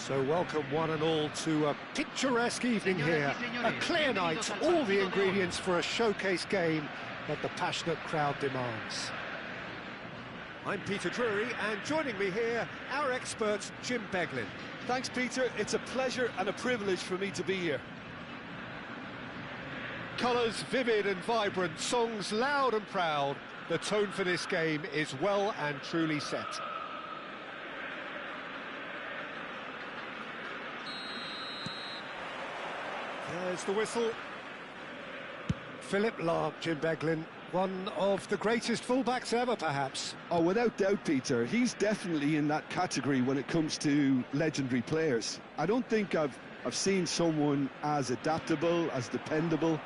So welcome one and all to a picturesque evening here, a clear night, all the ingredients for a showcase game that the passionate crowd demands. I'm Peter Drury, and joining me here, our expert Jim Beglin. Thanks, Peter. It's a pleasure and a privilege for me to be here. Colours vivid and vibrant, songs loud and proud. The tone for this game is well and truly set. There's the whistle. Philip Lahm, Jim Beglin, one of the greatest fullbacks ever, perhaps. Oh, without doubt, Peter. He's definitely in that category when it comes to legendary players. I don't think I've seen someone as adaptable, as dependable,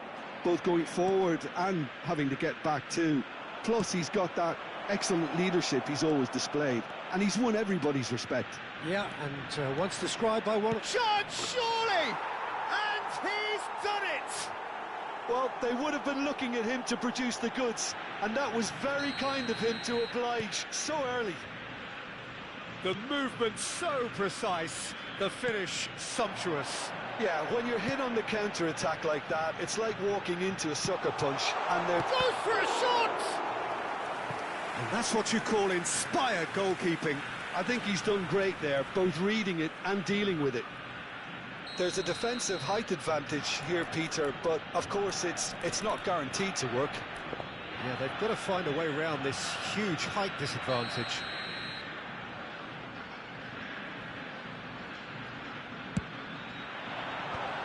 both going forward and having to get back too. Plus, he's got that excellent leadership he's always displayed, and he's won everybody's respect. Yeah, and once described by one... Shot, surely! And he's done it! Well, they would have been looking at him to produce the goods, and that was very kind of him to oblige so early. The movement so precise, the finish sumptuous. Yeah, when you're hit on the counter-attack like that, it's like walking into a sucker punch, and they're... Goes for a shot! And that's what you call inspired goalkeeping. I think he's done great there, both reading it and dealing with it. There's a defensive height advantage here, Peter, but of course it's not guaranteed to work. Yeah, they've got to find a way around this huge height disadvantage.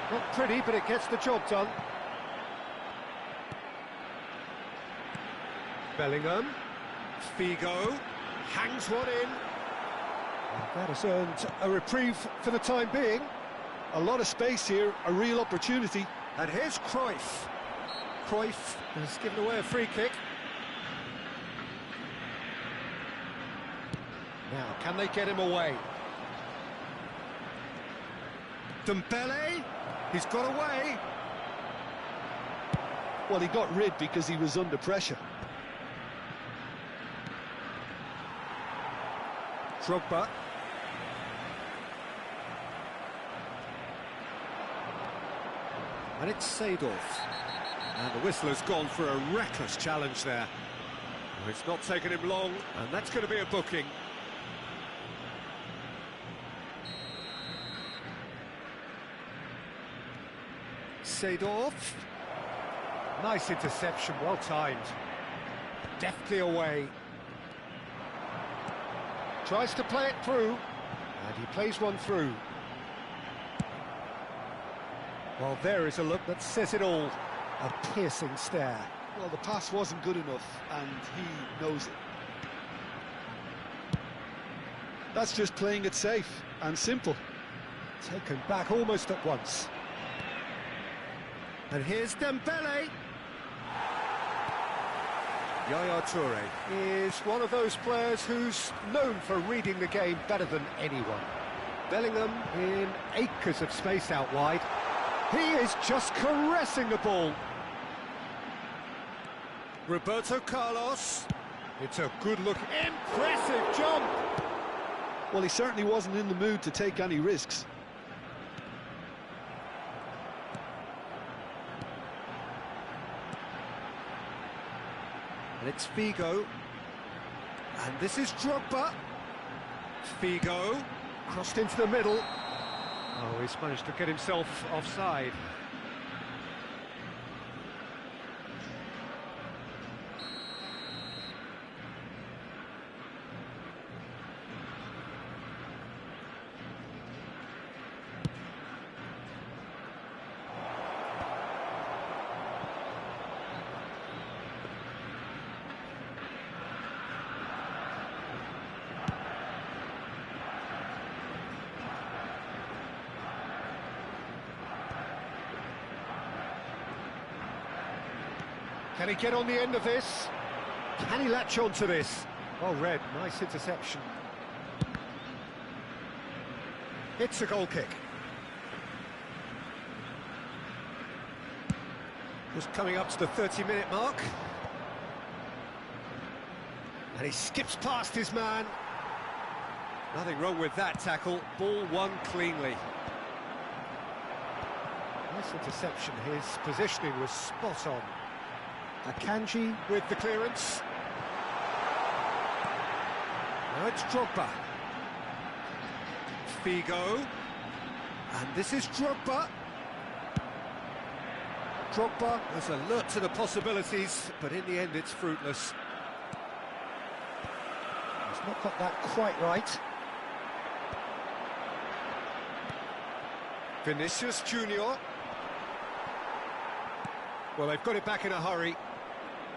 Not pretty, but it gets the job done. Bellingham. Figo. Hangs one in. And that has earned a reprieve for the time being. A lot of space here, a real opportunity. And here's Cruyff. Cruyff has given away a free kick. Now, can they get him away? Dembele, he's got away. Well, he got rid because he was under pressure. Drogba. And it's Seedorf. And the whistle has gone for a reckless challenge there. It's not taken him long, and that's going to be a booking. Seedorf. Nice interception, well timed. Deftly away. Tries to play it through, and he plays one through. Well, there is a look that says it all. A piercing stare. Well, the pass wasn't good enough, and he knows it. That's just playing it safe and simple. Taken back almost at once. And here's Dembele. Yaya Toure is one of those players who's known for reading the game better than anyone. Bellingham in acres of space out wide. He is just caressing the ball. Roberto Carlos. It's a good look. Impressive jump. Well, he certainly wasn't in the mood to take any risks. And it's Figo. And this is Drogba. Figo. Crossed into the middle. Oh, he's managed to get himself offside. Can he get on the end of this? Can he latch on to this? Well read, nice interception. It's a goal kick. Just coming up to the 30-minute mark. And he skips past his man. Nothing wrong with that tackle. Ball won cleanly. Nice interception. His positioning was spot on. Akanji with the clearance. Now it's Drogba. Figo. And this is Drogba. Drogba was alert to the possibilities, but in the end it's fruitless. He's not got that quite right. Vinicius Junior. Well, they've got it back in a hurry.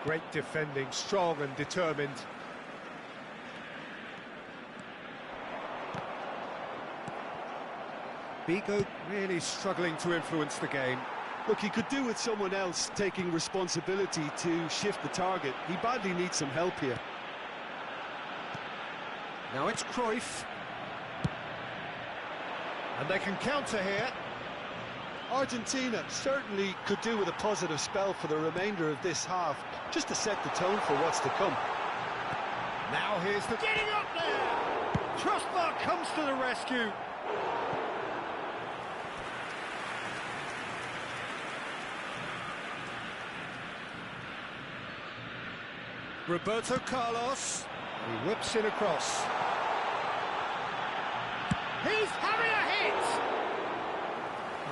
Great defending, strong and determined. Figo really struggling to influence the game. Look, he could do with someone else taking responsibility to shift the target. He badly needs some help here. Now it's Cruyff. And they can counter here. Argentina certainly could do with a positive spell for the remainder of this half, just to set the tone for what's to come. Now here's the... Getting up there! Crossbar comes to the rescue. Roberto Carlos. He whips it across. He's having a hit!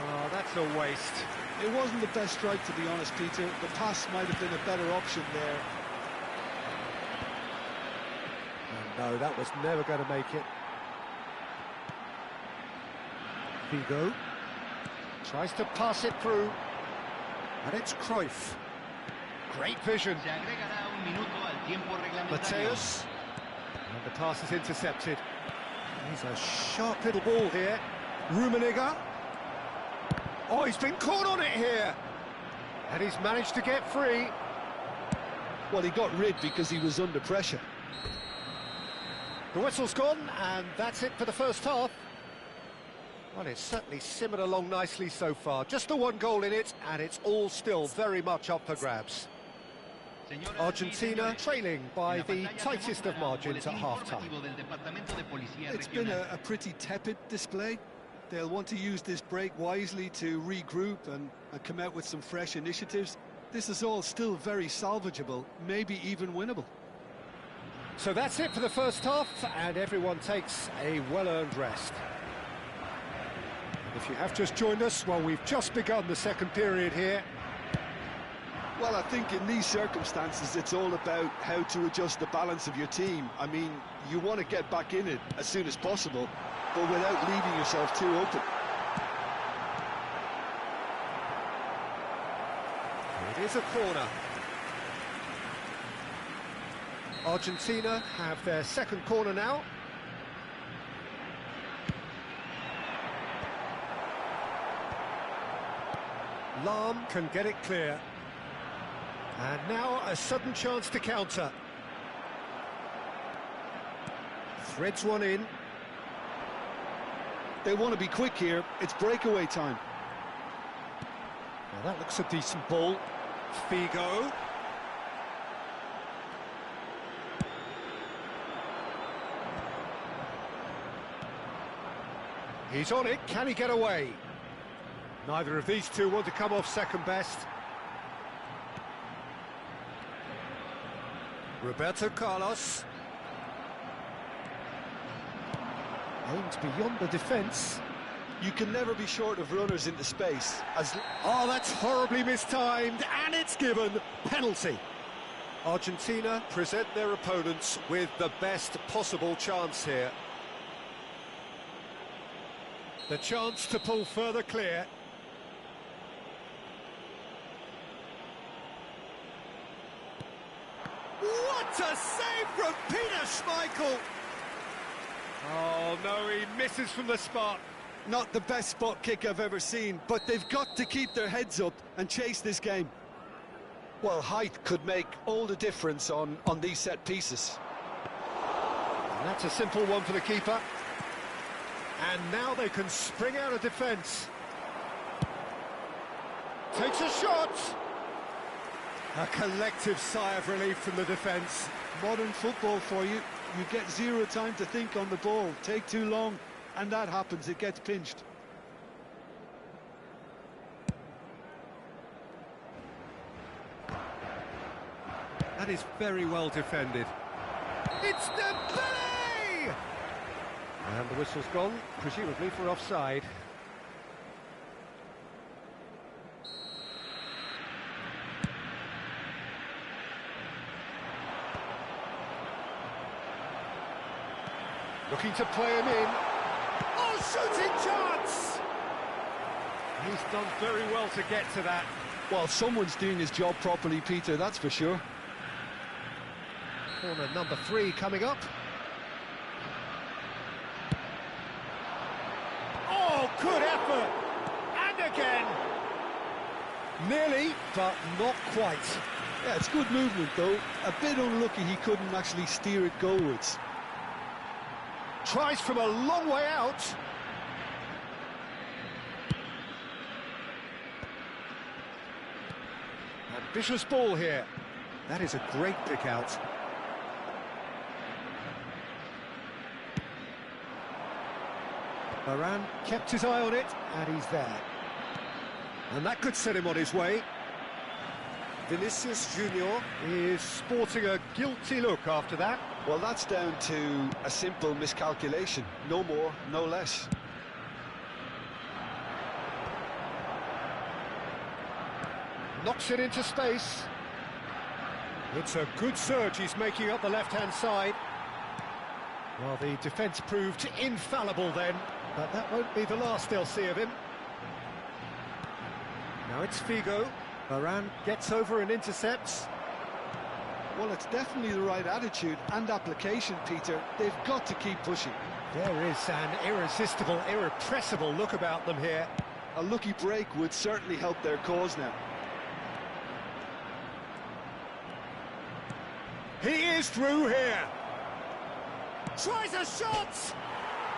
Oh, that's a waste. It wasn't the best strike, to be honest, Peter. The pass might have been a better option there. Oh, no, that was never going to make it. Figo tries to pass it through. And it's Cruyff. Great vision. Mateus. And the pass is intercepted. He's a sharp little ball here. Rummenigge. Oh, he's been caught on it here. And he's managed to get free. Well, he got rid because he was under pressure. The whistle's gone, and that's it for the first half. Well, it's certainly simmered along nicely so far. Just the one goal in it, and it's all still very much up for grabs. Argentina trailing by the tightest of margins at half-time. It's been a pretty tepid display. They'll want to use this break wisely to regroup and come out with some fresh initiatives. This is all still very salvageable, maybe even winnable. So that's it for the first half, and everyone takes a well-earned rest. If you have just joined us, well, we've just begun the second period here. Well, I think in these circumstances, it's all about how to adjust the balance of your team. I mean, you want to get back in it as soon as possible, but without leaving yourself too open. It is a corner. Argentina have their second corner now. Lam can get it clear. And now a sudden chance to counter. Threads one in. They want to be quick here. It's breakaway time. Now that looks a decent ball. Figo. He's on it. Can he get away? Neither of these two want to come off second best. Roberto Carlos. Aims beyond the defence. You can never be short of runners into space. Oh, that's horribly mistimed, and it's given. Penalty. Argentina present their opponents with the best possible chance here. The chance to pull further clear. What a save from Peter Schmeichel! Oh, no, he misses from the spot. Not the best spot kick I've ever seen, but they've got to keep their heads up and chase this game. Well, height could make all the difference on these set pieces. And that's a simple one for the keeper. And now they can spring out of defence. Takes a shot! A collective sigh of relief from the defence. Modern football for you. you get zero time to think on the ball. Take too long, and that happens, it gets pinched. That is very well defended. It's Dembele! And the whistle's gone, presumably for offside. Looking to play him in. Oh, shooting chance! He's done very well to get to that. Well, someone's doing his job properly, Peter, that's for sure. Corner number 3 coming up. Oh, good effort! And again! Nearly, but not quite. Yeah, it's good movement, though. A bit unlucky he couldn't actually steer it goalwards. Tries from a long way out. Ambitious ball here. That is a great pick out. Varane kept his eye on it, and he's there. And that could set him on his way. Vinicius Junior is sporting a guilty look after that. Well, that's down to a simple miscalculation. No more, no less. Knocks it into space. It's a good surge he's making up the left-hand side. Well, the defence proved infallible then, but that won't be the last they'll see of him. Now it's Figo. Varane gets over and intercepts. Well, it's definitely the right attitude and application, Peter. They've got to keep pushing. There is an irresistible, irrepressible look about them here. A lucky break would certainly help their cause now. He is through here. Tries a shot!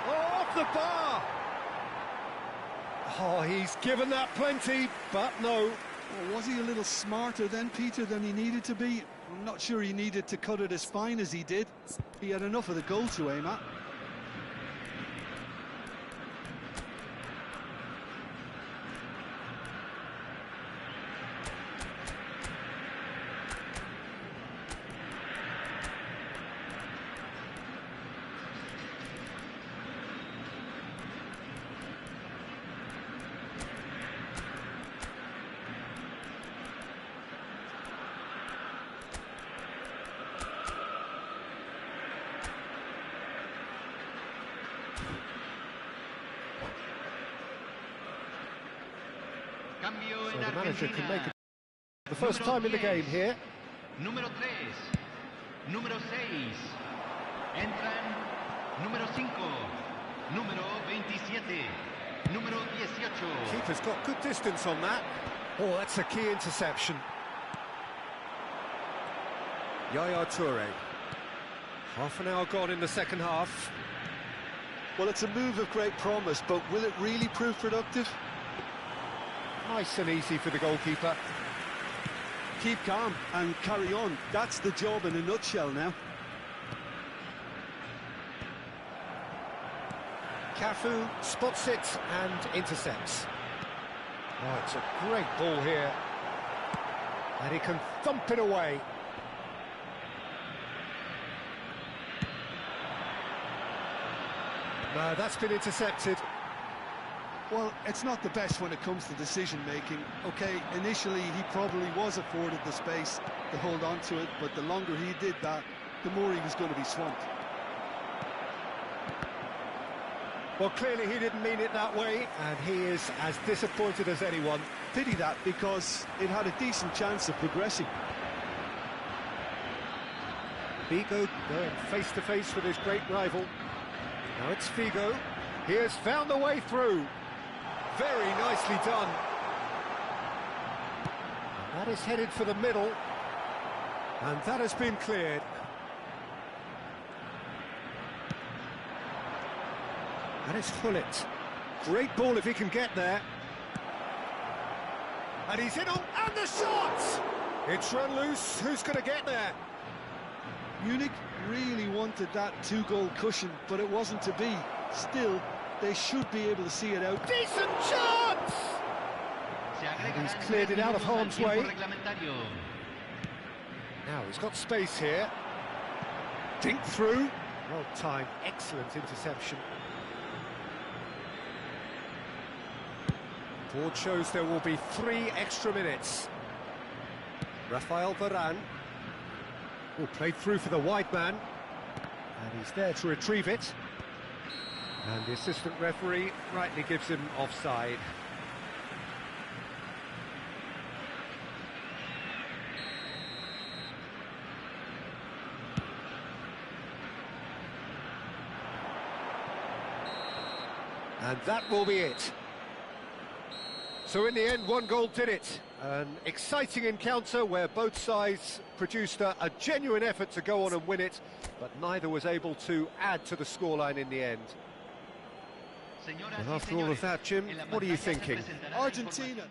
Oh, off the bar! Oh, he's given that plenty, but no. Well, was he a little smarter then, Peter, than he needed to be? I'm not sure he needed to cut it as fine as he did. He had enough of the goal to aim at. So the manager can make it the first time in the game here. Número 3, número 6, entran número 5, número 27, número 18. Keeper's got good distance on that. Oh, that's a key interception. Yaya Toure. Half an hour gone in the second half. Well, it's a move of great promise, but will it really prove productive? Nice and easy for the goalkeeper. Keep calm and carry on. That's the job in a nutshell now. Cafu spots it and intercepts. Oh, it's a great ball here. And he can thump it away. No, that's been intercepted. Well, it's not the best when it comes to decision-making. OK, initially he probably was afforded the space to hold on to it, but the longer he did that, the more he was going to be swamped. Well, clearly he didn't mean it that way, and he is as disappointed as anyone. Pity that, because it had a decent chance of progressing. Figo going face-to-face with his great rival. Now it's Figo. He has found the way through. Very nicely done. That is headed for the middle. And that has been cleared. And it's Hullet. Great ball if he can get there. And he's in on... And the shot! It's run loose. Who's going to get there? Munich really wanted that two-goal cushion, but it wasn't to be. Still, they should be able to see it out. Decent chance! And he's cleared it out of harm's way. Now he's got space here. Dink through. Well timed, excellent interception. Board shows there will be 3 extra minutes. Rafael Varane. Oh, played through for the wide man. And he's there to retrieve it. And the assistant referee rightly gives him offside. And that will be it. So in the end, 1 goal did it. An exciting encounter where both sides produced a genuine effort to go on and win it, but neither was able to add to the scoreline in the end. And after all of that, Jim, what are you thinking? Argentina.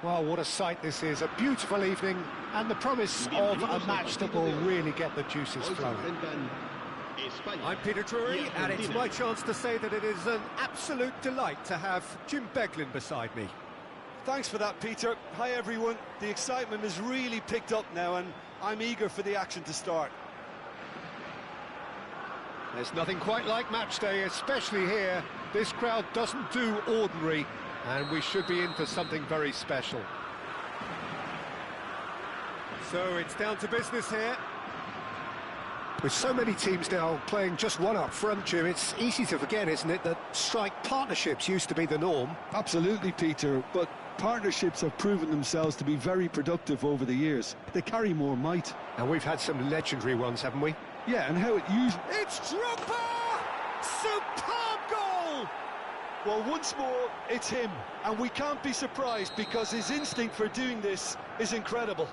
Well, what a sight this is. A beautiful evening and the promise of a match that will really get the juices flowing. I'm Peter Drury, and it's my chance to say that it is an absolute delight to have Jim Beglin beside me. Thanks for that, Peter. Hi, everyone. The excitement has really picked up now, and I'm eager for the action to start. There's nothing quite like match day, especially here. This crowd doesn't do ordinary, and we should be in for something very special. So it's down to business here. With so many teams now playing just one up front, Jim, it's easy to forget, isn't it, that strike partnerships used to be the norm? Absolutely, Peter, but partnerships have proven themselves to be very productive over the years. They carry more might. And we've had some legendary ones, haven't we? Yeah, and how it usually... It's Drogba! Superb goal! Well, once more, it's him, and we can't be surprised because his instinct for doing this is incredible.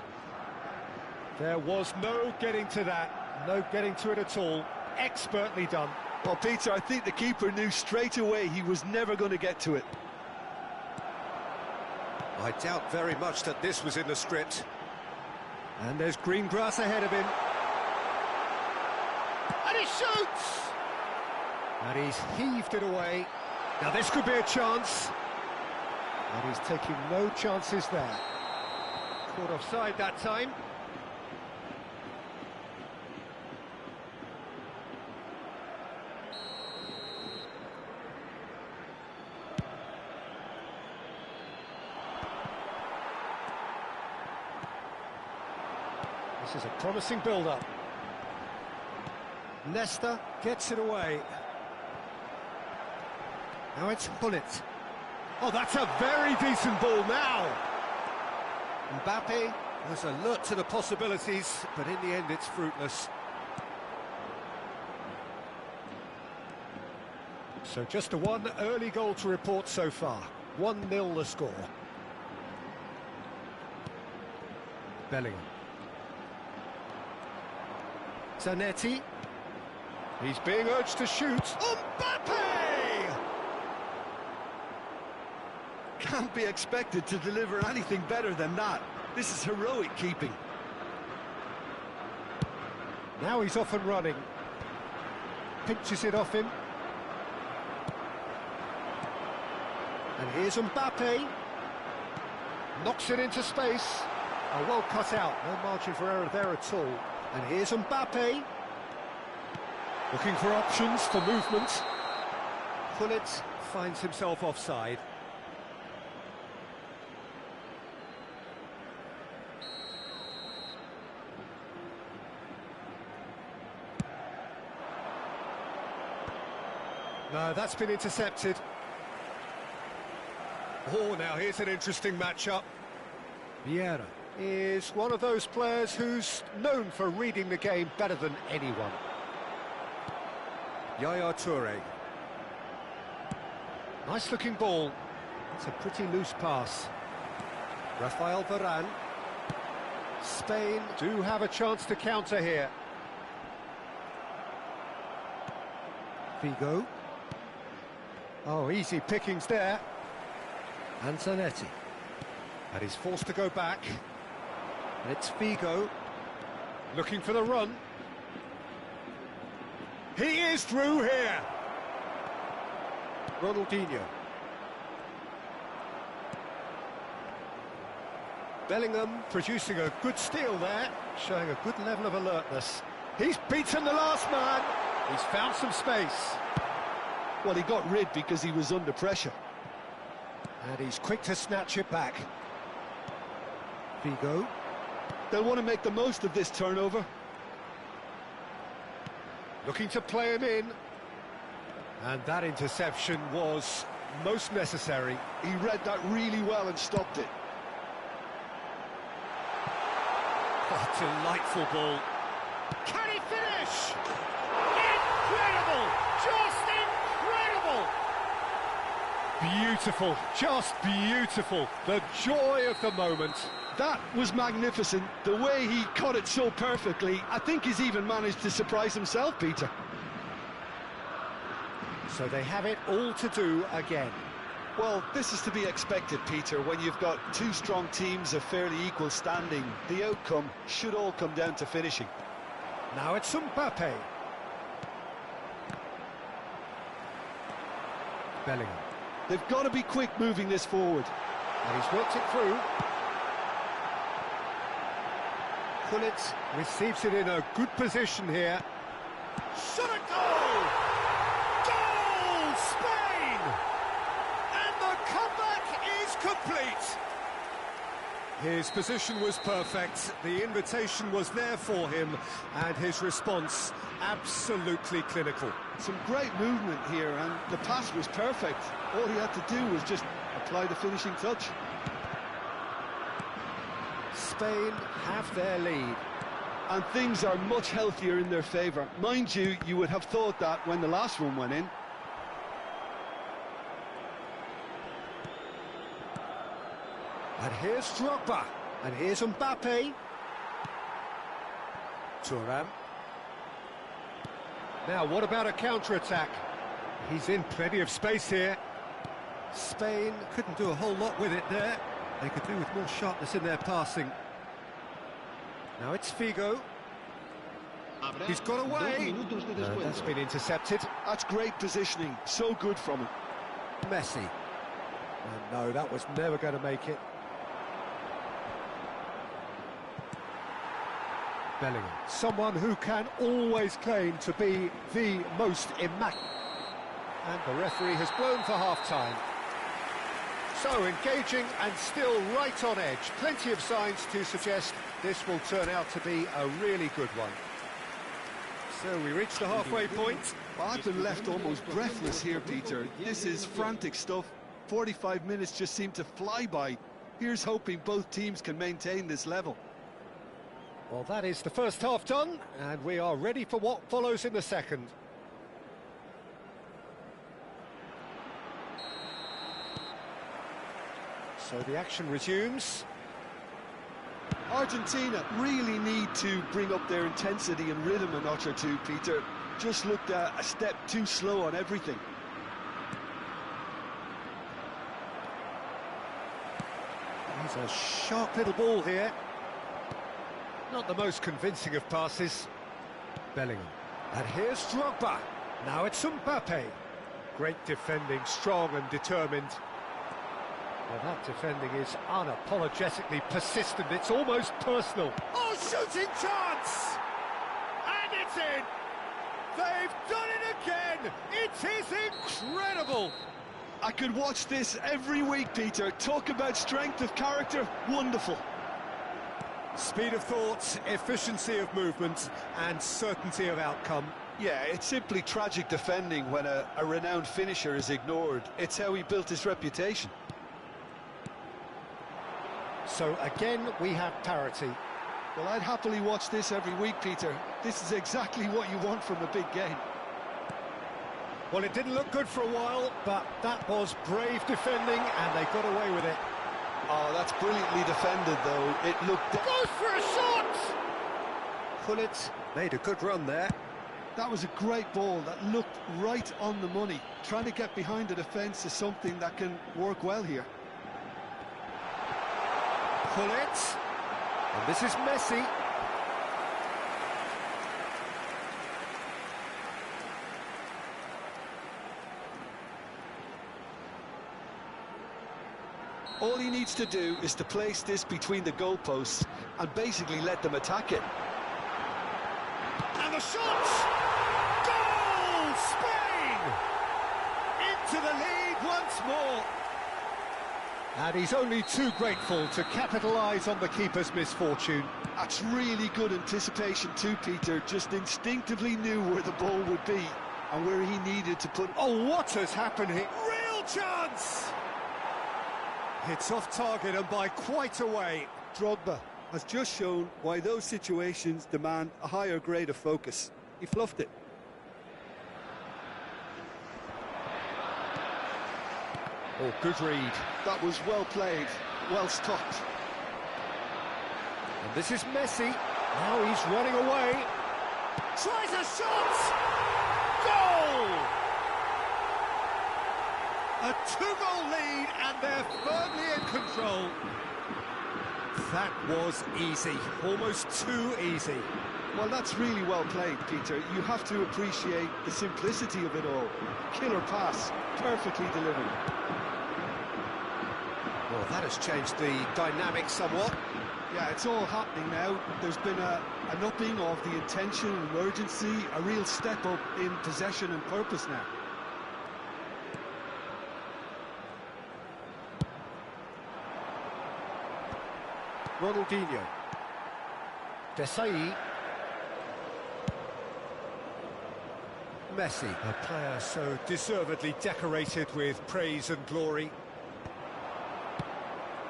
There was no getting to that, no getting to it at all. Expertly done. Well, Peter, I think the keeper knew straight away he was never going to get to it. I doubt very much that this was in the script. And there's green grass ahead of him. And he shoots! And he's heaved it away. Now this could be a chance. And he's taking no chances there. Caught offside that time. This is a promising build-up. Nesta gets it away. Now it's Hullet. Oh, that's a very decent ball now. Mbappe was alert to the possibilities, but in the end it's fruitless. So just one early goal to report so far. 1-0 the score. Bellingham. Zanetti. He's being urged to shoot. Mbappe! Can't be expected to deliver anything better than that. This is heroic keeping. Now he's off and running. Pinches it off him. And here's Mbappe. Knocks it into space. Oh, well cut out. No margin for error there at all. And here's Mbappe. Looking for options for movement. Hullet finds himself offside. No, that's been intercepted. Oh, now here's an interesting matchup. Vieira is one of those players who's known for reading the game better than anyone. Yaya Toure. Nice looking ball. It's a pretty loose pass. Rafael Varane. Spain do have a chance to counter here. Figo. Oh, easy pickings there. And Zanetti. And he's forced to go back. And it's Figo. Looking for the run. He is through here. Ronaldinho. Bellingham producing a good steal there, showing a good level of alertness. He's beaten the last man. He's found some space. Well, he got rid because he was under pressure. And he's quick to snatch it back. Figo. They'll want to make the most of this turnover. Looking to play him in. And that interception was most necessary. He read that really well and stopped it. Oh, delightful ball. Can he finish? Incredible! Just incredible! Beautiful, just beautiful. The joy of the moment. That was magnificent. The way he caught it so perfectly. I think he's even managed to surprise himself, Peter. So they have it all to do again. Well, this is to be expected, Peter. When you've got two strong teams of fairly equal standing, the outcome should all come down to finishing. Now it's Mbappe. Bellingham. They've got to be quick moving this forward. And he's worked it through. Gullit receives it in a good position here. Shot a goal! Goal! Spain! And the comeback is complete. His position was perfect, the invitation was there for him, and his response absolutely clinical. Some great movement here, and the pass was perfect. All he had to do was just apply the finishing touch. Spain have their lead. And things are much healthier in their favour. Mind you, you would have thought that when the last one went in. And here's Drogba. And here's Mbappe. Thuram. Now, what about a counter-attack? He's in plenty of space here. Spain couldn't do a whole lot with it there. They could do with more sharpness in their passing. Now it's Figo. He's got away. That's been intercepted. That's great positioning. So good from him. Messi. And no, that was never going to make it. Bellingham. Someone who can always claim to be the most immaculate. And the referee has blown for half-time. So engaging and still right on edge. Plenty of signs to suggest this will turn out to be a really good one. So we reach the halfway point. Well, I've been left almost breathless here, Peter. This is frantic stuff. 45 minutes just seem to fly by. Here's hoping both teams can maintain this level. Well, that is the first half done, and we are ready for what follows in the second. So the action resumes. Argentina really need to bring up their intensity and rhythm a notch or two, Peter. Just looked a step too slow on everything. He's a sharp little ball here. Not the most convincing of passes. Bellingham. And here's Drogba. Now it's Mbappe. Great defending, strong and determined. Well, that defending is unapologetically persistent. It's almost personal. Oh, shooting chance! And it's in! They've done it again! It is incredible! I could watch this every week, Peter. Talk about strength of character. Wonderful. Speed of thought, efficiency of movement, and certainty of outcome. Yeah, it's simply tragic defending when a renowned finisher is ignored. It's how he built his reputation. So again, we have parity. Well, I'd happily watch this every week, Peter. This is exactly what you want from a big game. Well, it didn't look good for a while, but that was brave defending, and they got away with it. Oh, that's brilliantly defended, though. It looked... Goes for a shot! Gullit made a good run there. That was a great ball that looked right on the money. Trying to get behind the defence is something that can work well here. Gullit. And this is Messi. All he needs to do is to place this between the goalposts and basically let them attack it. And the shot! Goal! Spain! Into the lead once more. And he's only too grateful to capitalise on the keeper's misfortune. That's really good anticipation too, Peter. Just instinctively knew where the ball would be and where he needed to put... Oh, what has happened here? Real chance! It's off target and by quite a way. Drogba has just shown why those situations demand a higher grade of focus. He fluffed it. Oh, good read. That was well played, well stopped. And this is Messi. Now he's running away. Tries a shot! Goal! A two-goal lead, and they're firmly in control. That was easy, almost too easy. Well, that's really well played, Peter. You have to appreciate the simplicity of it all. Killer pass, perfectly delivered. Well, that has changed the dynamic somewhat. Yeah, it's all happening now. There's been an upping of the intention and urgency, a real step up in possession and purpose now. Ronaldinho. Desai. Messi, a player so deservedly decorated with praise and glory.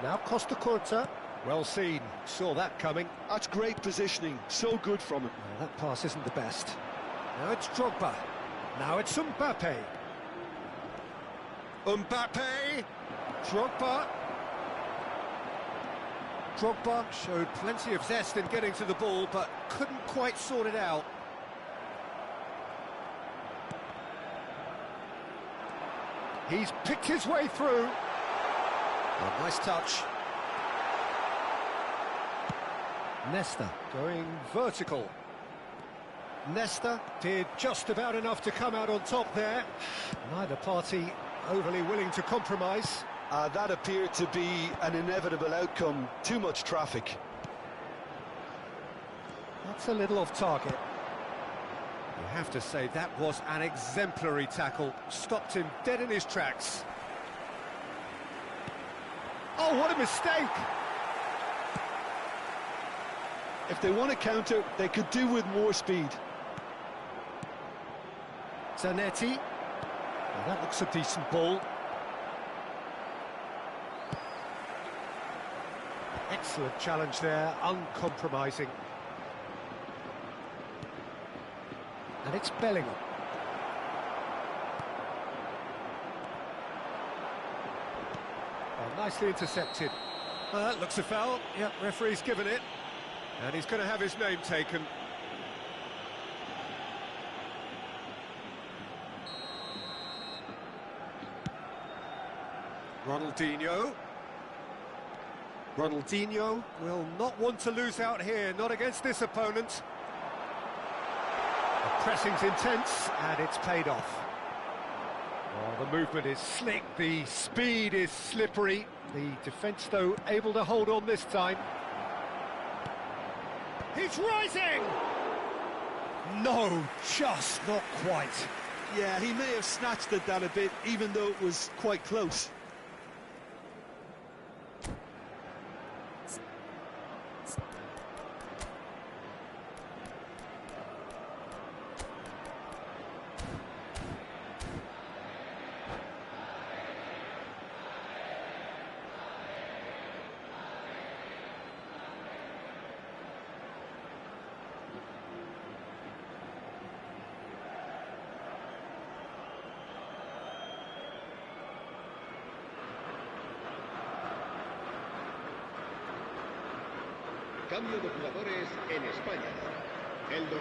Now Costa Curta. Well seen, saw that coming. That's great positioning, so good from him. Well, that pass isn't the best. Now it's Drogba. Now it's Mbappe. Mbappe. Drogba. Drogba showed plenty of zest in getting to the ball, but couldn't quite sort it out. He's picked his way through. Oh, nice touch. Nesta going vertical. Nesta did just about enough to come out on top there. Neither party overly willing to compromise. That appeared to be an inevitable outcome. Too much traffic. That's a little off target. You have to say that was an exemplary tackle. Stopped him dead in his tracks. Oh, what a mistake! If they want to counter, they could do with more speed. Zanetti. Well, that looks a decent ball. Excellent challenge there, uncompromising. And it's Bellingham. Oh, nicely intercepted. That looks a foul. Yep, referee's given it. And he's going to have his name taken. Ronaldinho. Ronaldinho will not want to lose out here, not against this opponent. The pressing's intense, and it's paid off. Oh, the movement is slick, the speed is slippery. The defence, though, able to hold on this time. He's rising! No, just not quite. Yeah, he may have snatched at that a bit, even though it was quite close. Cambio de jugadores en España.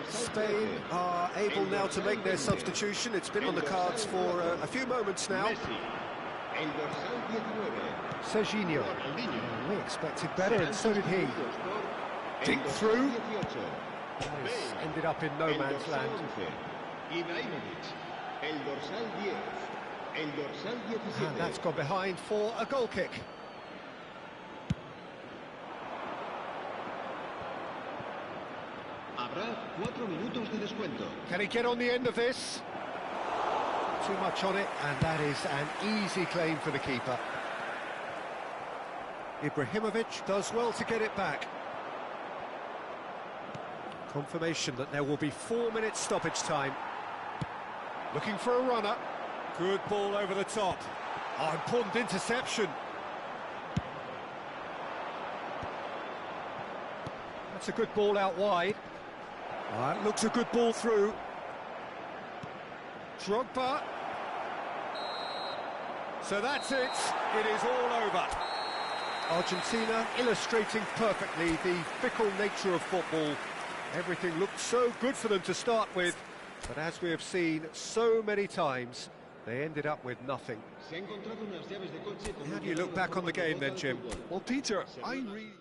Spain are able now to make their substitution. It's been on the cards for a few moments now. Serginho. We expected better, and so did he. Deep through. He's ended up in no man's land. And that's gone behind for a goal kick. Habrá 4 minutos de descuento. Can he get on the end of this? Too much on it, and that is an easy claim for the keeper. Ibrahimovic does well to get it back. Confirmation that there will be 4 minutes stoppage time. Looking for a runner. Good ball over the top. Oh, important interception. That's a good ball out wide. That looks a good ball through. Drogba. So that's it. It is all over. Argentina illustrating perfectly the fickle nature of football. Everything looked so good for them to start with, but as we have seen so many times, They ended up with nothing. Se ha encontrado unas llaves de coche con How un do you look jugador back on the con game then, pelota Jim? al fútbol. Well, Peter, I really...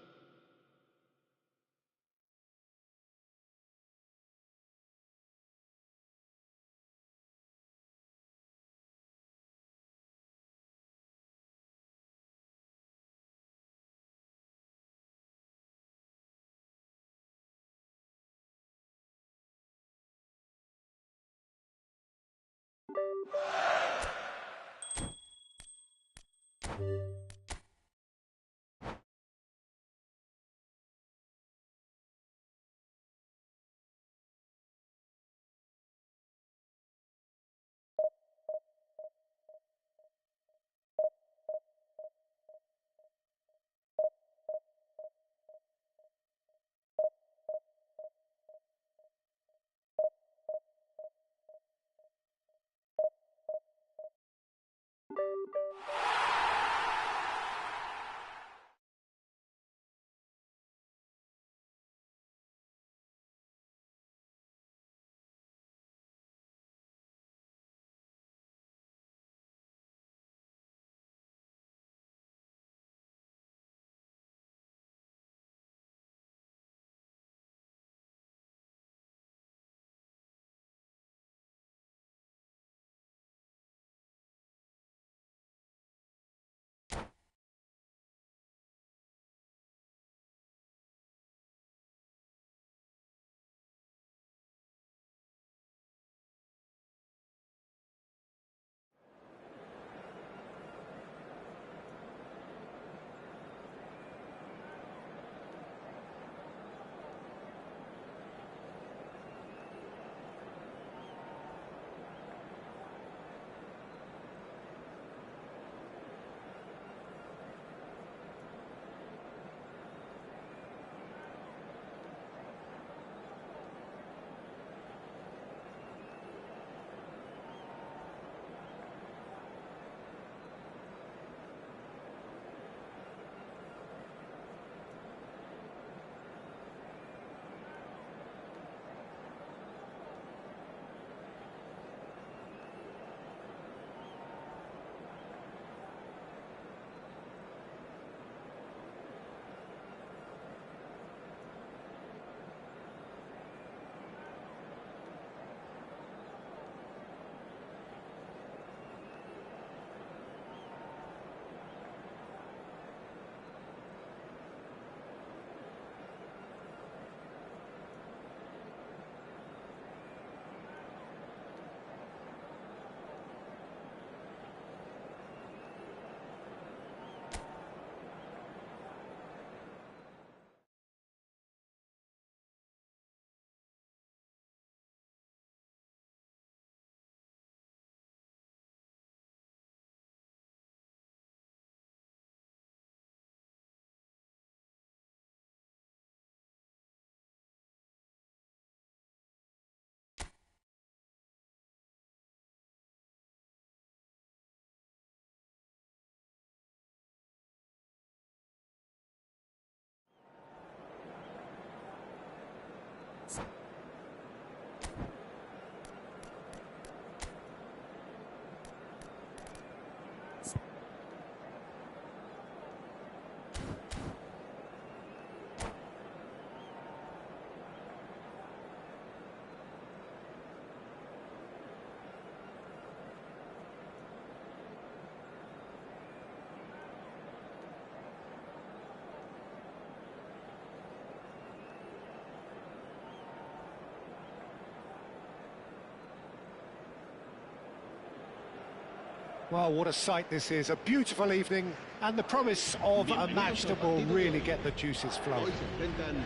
Well, what a sight this is. A beautiful evening and the promise of a match that will really get the juices flowing. Hoy se enfrentan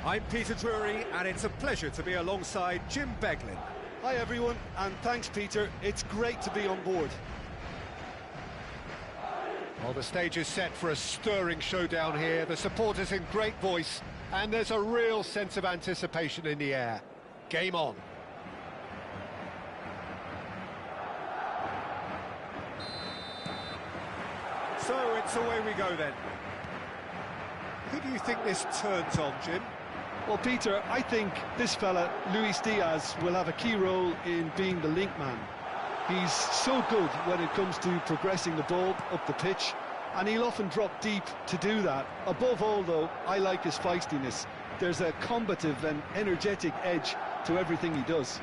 I'm Peter Drury, and it's a pleasure to be alongside Jim Beglin. Hi, everyone, and thanks, Peter. It's great to be on board. Well, the stage is set for a stirring showdown here. The supporters in great voice, and there's a real sense of anticipation in the air. Game on. So it's away we go then. Who do you think this turns on, Jim? Well, Peter, I think this fella, Luis Diaz, will have a key role in being the link man. He's so good when it comes to progressing the ball up the pitch, and he'll often drop deep to do that. Above all, though, I like his feistiness. There's a combative and energetic edge to everything he does.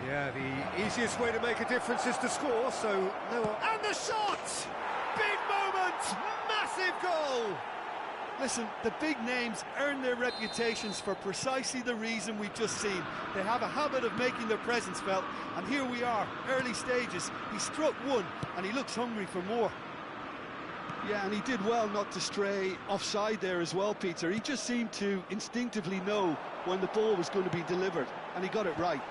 Yeah, the easiest way to make a difference is to score, so no... And the shot! Big moment! Massive goal! Listen, the big names earn their reputations for precisely the reason we've just seen. They have a habit of making their presence felt, and here we are, early stages. He struck one, and he looks hungry for more. Yeah, and he did well not to stray offside there as well, Peter. He just seemed to instinctively know when the ball was going to be delivered, and he got it right.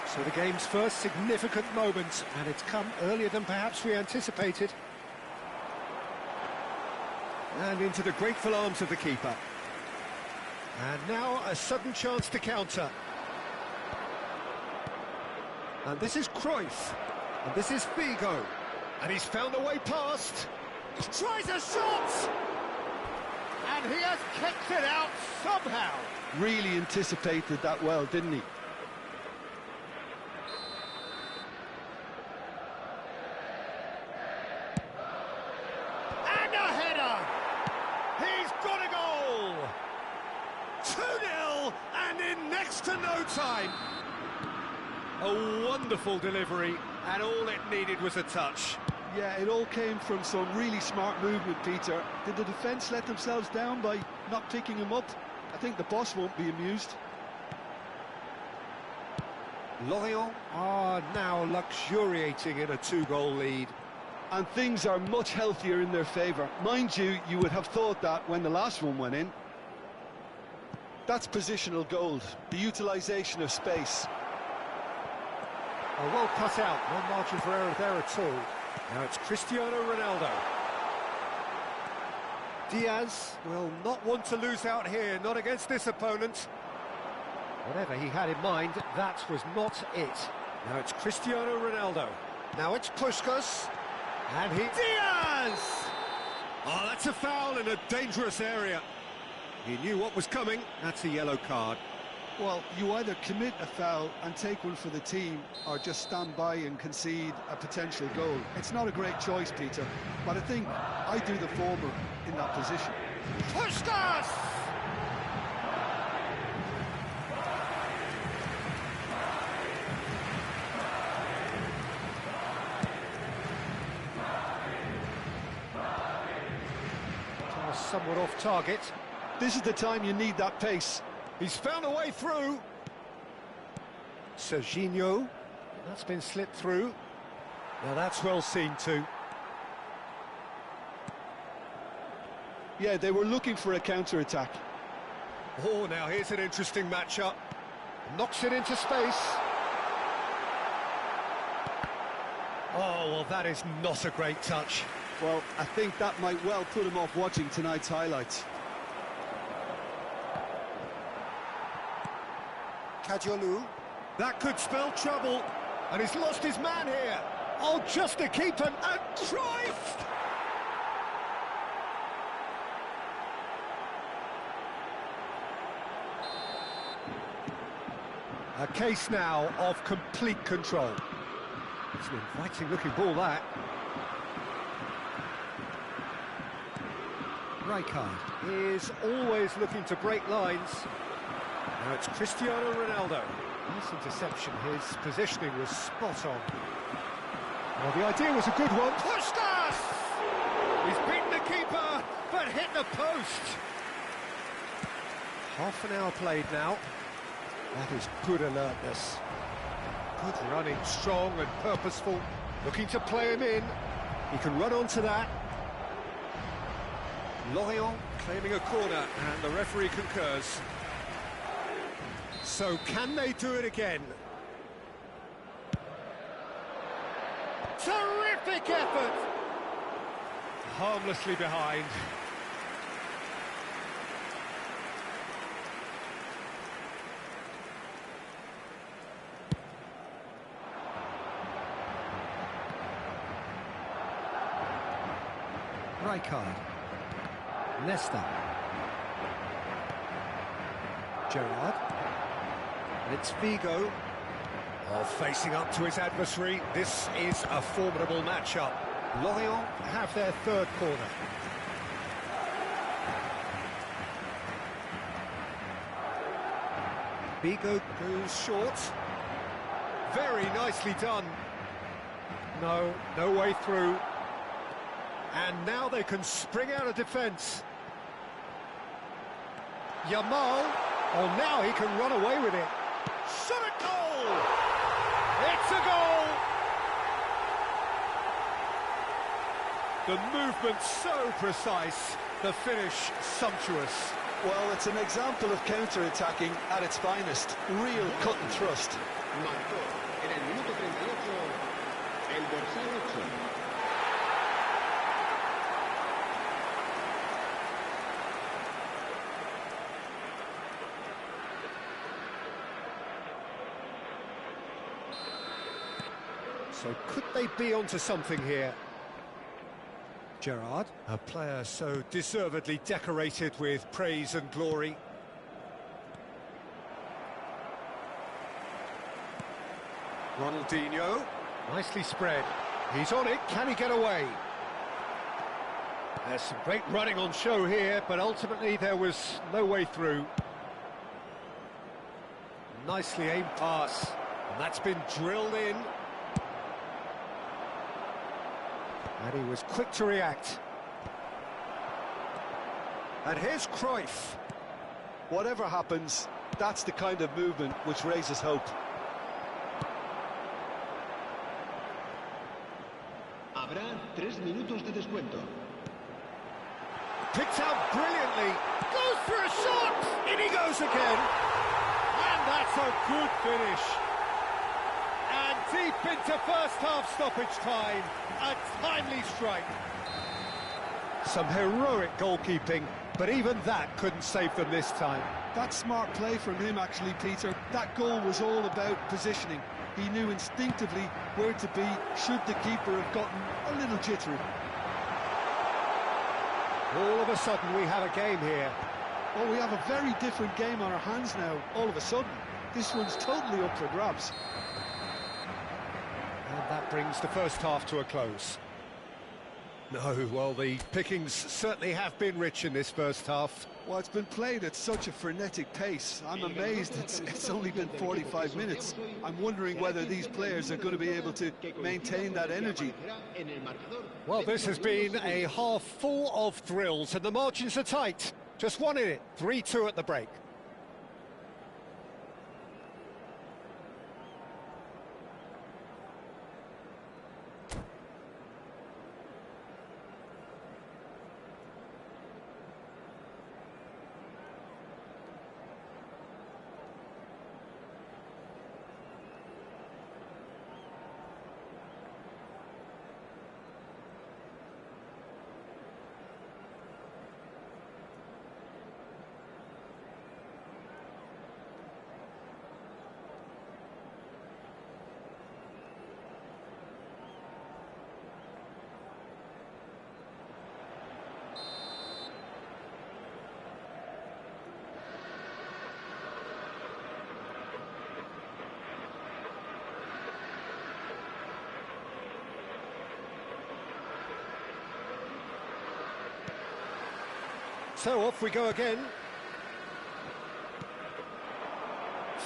So the game's first significant moment, and it's come earlier than perhaps we anticipated. And into the grateful arms of the keeper. And now a sudden chance to counter. And this is Cruyff. And this is Figo. And he's found a way past. Tries a shot! And he has kicked it out somehow. Really anticipated that well, didn't he? And a header! He's got a goal! 2-0 and in next to no time. A wonderful delivery, and all it needed was a touch. Yeah, it all came from some really smart movement, Peter. Did the defence let themselves down by not picking him up? I think the boss won't be amused. Lorient are now luxuriating in a 2-goal lead. And things are much healthier in their favour. Mind you, you would have thought that when the last one went in. That's positional gold, the utilisation of space. Oh, well cut out, no margin for error there at all. Now it's Cristiano Ronaldo. Diaz will not want to lose out here, not against this opponent. Whatever he had in mind, that was not it. Now it's Cristiano Ronaldo. Now it's Puskás. And he... Diaz! Oh, that's a foul in a dangerous area. He knew what was coming. That's a yellow card. Well, you either commit a foul and take one for the team, or just stand by and concede a potential goal. It's not a great choice, Peter, but I think I do the former in that position. Puskás! Somewhat off target. This is the time you need that pace. He's found a way through. Serginho. That's been slipped through. Now that's well seen too. Yeah, they were looking for a counter-attack. Oh, now here's an interesting matchup. Knocks it into space. Oh, well, that is not a great touch. Well, I think that might well put him off watching tonight's highlights. Kajolu. That could spell trouble. And he's lost his man here. Oh, just to keep an... And Cruyff! A case now of complete control. It's an inviting-looking ball, that. Rijkaard is always looking to break lines. Now it's Cristiano Ronaldo. Nice interception, his positioning was spot on. Well, the idea was a good one. Puskás! He's beaten the keeper, but hit the post. Half an hour played now. That is good alertness. Good running, strong and purposeful. Looking to play him in. He can run onto that. Lorient claiming a corner, and the referee concurs. So can they do it again? Terrific effort! Harmlessly behind. Rijkaard. Nesta. Gerrard. And it's Figo. Oh, facing up to his adversary, this is a formidable matchup. Lorient have their third corner. Bigo goes short. Very nicely done. No way through. And now they can spring out of defence. Yamal, oh, now he can run away with it. Shot a goal! It's a goal! The movement so precise, the finish sumptuous. Well, it's an example of counter-attacking at its finest. Real cut and thrust. Marcó en el minuto 38 el dorsal 8. So could they be onto something here? Gerrard, a player so deservedly decorated with praise and glory. Ronaldinho, nicely spread. He's on it, can he get away? There's some great running on show here, but ultimately there was no way through. Nicely aimed pass, and that's been drilled in. And he was quick to react. And here's Cruyff. Whatever happens, that's the kind of movement which raises hope. Habrá 3 minutos de descuento. Picked out brilliantly. Goes for a shot. In he goes again. And that's a good finish. And deep into first half stoppage time. A timely strike. Some heroic goalkeeping, but even that couldn't save them this time. That's smart play from him, actually, Peter. That goal was all about positioning. He knew instinctively where to be should the keeper have gotten a little jittery. All of a sudden we have a game here. Well, we have a very different game on our hands now, all of a sudden. This one's totally up for grabs. And that brings the first half to a close. No, well, the pickings certainly have been rich in this first half. Well, it's been played at such a frenetic pace. I'm amazed it's only been 45 minutes. I'm wondering whether these players are going to be able to maintain that energy. Well, this has been a half full of thrills, and the margins are tight. Just one in it, 3-2 at the break. So off we go again.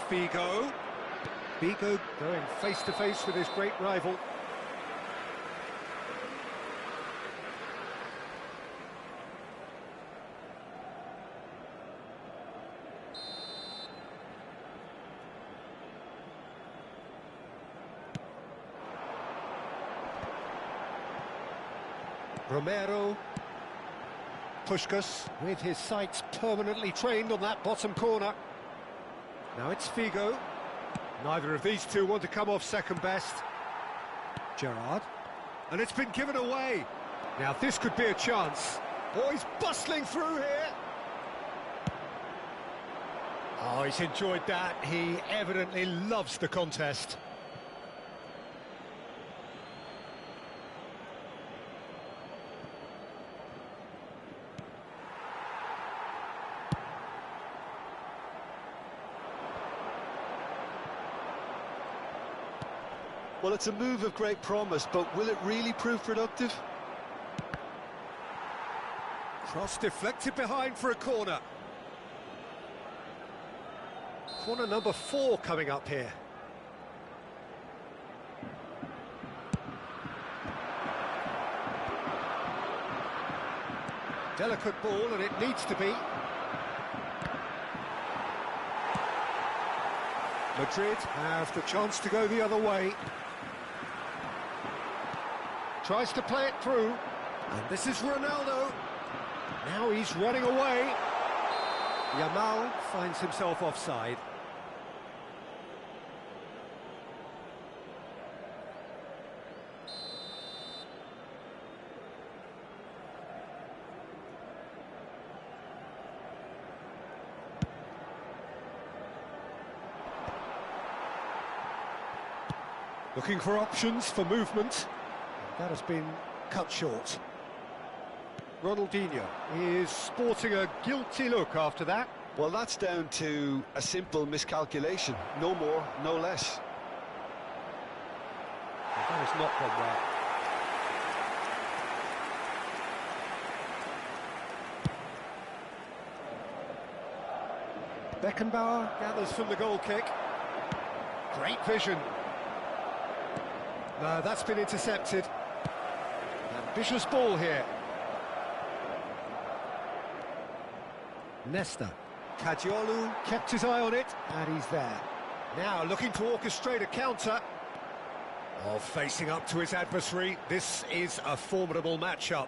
Figo. Figo going face to face with his great rival. Romero. Puskás with his sights permanently trained on that bottom corner. Now it's Figo. Neither of these two want to come off second best. Gerrard. And it's been given away. Now this could be a chance. Oh, he's bustling through here. Oh, he's enjoyed that. He evidently loves the contest. Well, it's a move of great promise, but will it really prove productive? Cross deflected behind for a corner. Corner number 4 coming up here. Delicate ball, and it needs to be. Madrid have the chance to go the other way. Tries to play it through. And this is Ronaldo. Now he's running away. Yamal finds himself offside. Looking for options for movement. That has been cut short. Ronaldinho is sporting a guilty look after that. Well, that's down to a simple miscalculation. No more, no less. That has not gone well. Beckenbauer gathers from the goal kick. Great vision. No, that's been intercepted. Ambitious ball here. Nesta. Caggiolu kept his eye on it, and he's there. Now looking to orchestrate a counter. Oh, facing up to his adversary. This is a formidable matchup.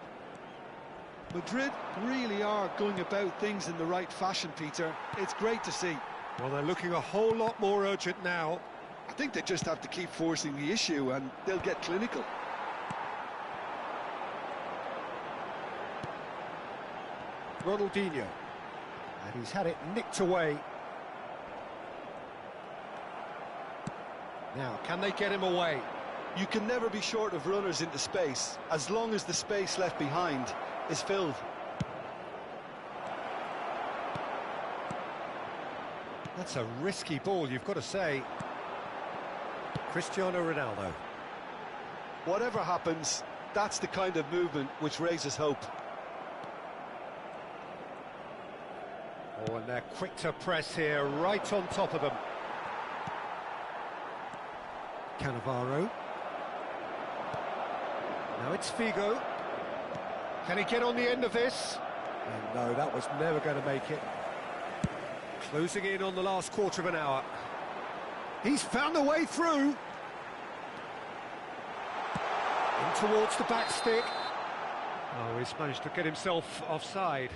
Madrid really are going about things in the right fashion, Peter. It's great to see. Well, they're looking a whole lot more urgent now. I think they just have to keep forcing the issue and they'll get clinical. Ronaldinho. And he's had it nicked away. Now, can they get him away? You can never be short of runners into space, as long as the space left behind is filled. That's a risky ball, you've got to say. Cristiano Ronaldo. Whatever happens, that's the kind of movement which raises hope. Oh, and they're quick to press here, right on top of them. Cannavaro. Now it's Figo. Can he get on the end of this? And no, that was never going to make it. Closing in on the last quarter of an hour. He's found a way through. In towards the back stick. Oh, he's managed to get himself offside.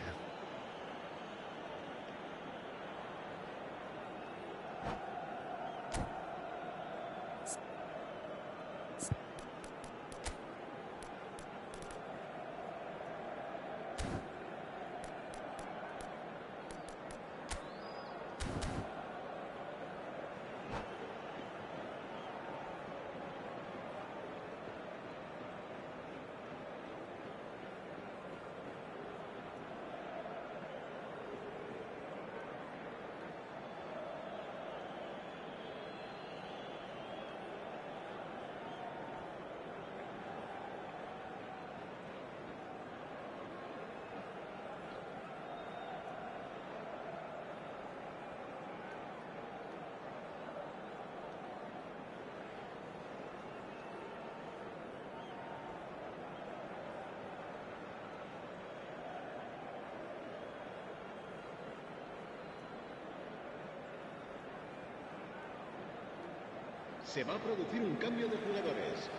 Se va a producir un cambio de jugadores.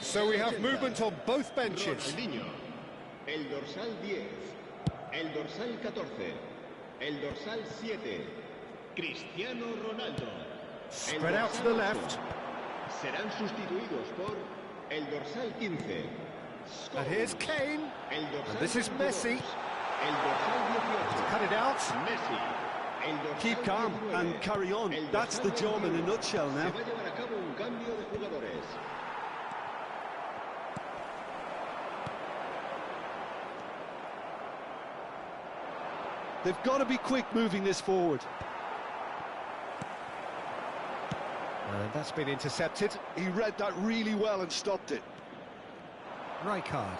So we have movement on both benches. Ronaldinho, el dorsal 10, el dorsal 14, el dorsal 7, Cristiano Ronaldo. Spread out to the left. Serán sustituidos por el dorsal 15. And here's Kane. El dorsal And this is Messi. El dorsal 18. Cut it out. Messi. El dorsal Keep calm 19. and carry on. El That's the dorsal job in a 21. nutshell now. Se va a llevar a cabo un cambio de jugadores. They've got to be quick moving this forward. And that's been intercepted. He read that really well and stopped it. Rijkaard.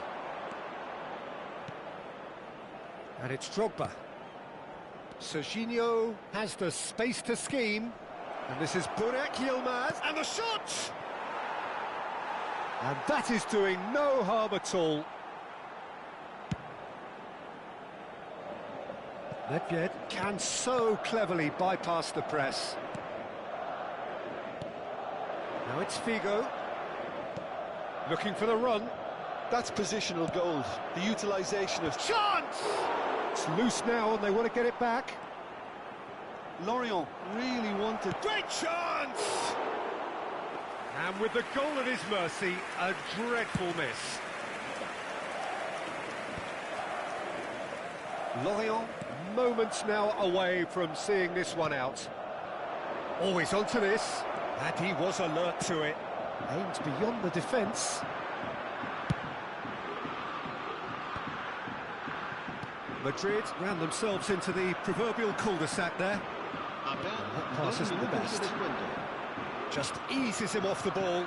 And it's Drogba. Serginho has the space to scheme. And this is Burak Yilmaz. And the shot! And that is doing no harm at all. Nedved can so cleverly bypass the press. Now it's Figo. Looking for the run. That's positional goals. The utilisation of... Chance! It's loose now and they want to get it back. Lorient really wanted... Great chance! And with the goal at his mercy, a dreadful miss. Lorient, moments now away from seeing this one out. Always onto this, and he was alert to it. Aimed beyond the defence. Madrid ran themselves into the proverbial cul-de-sac there. That pass isn't the best. Just eases him off the ball.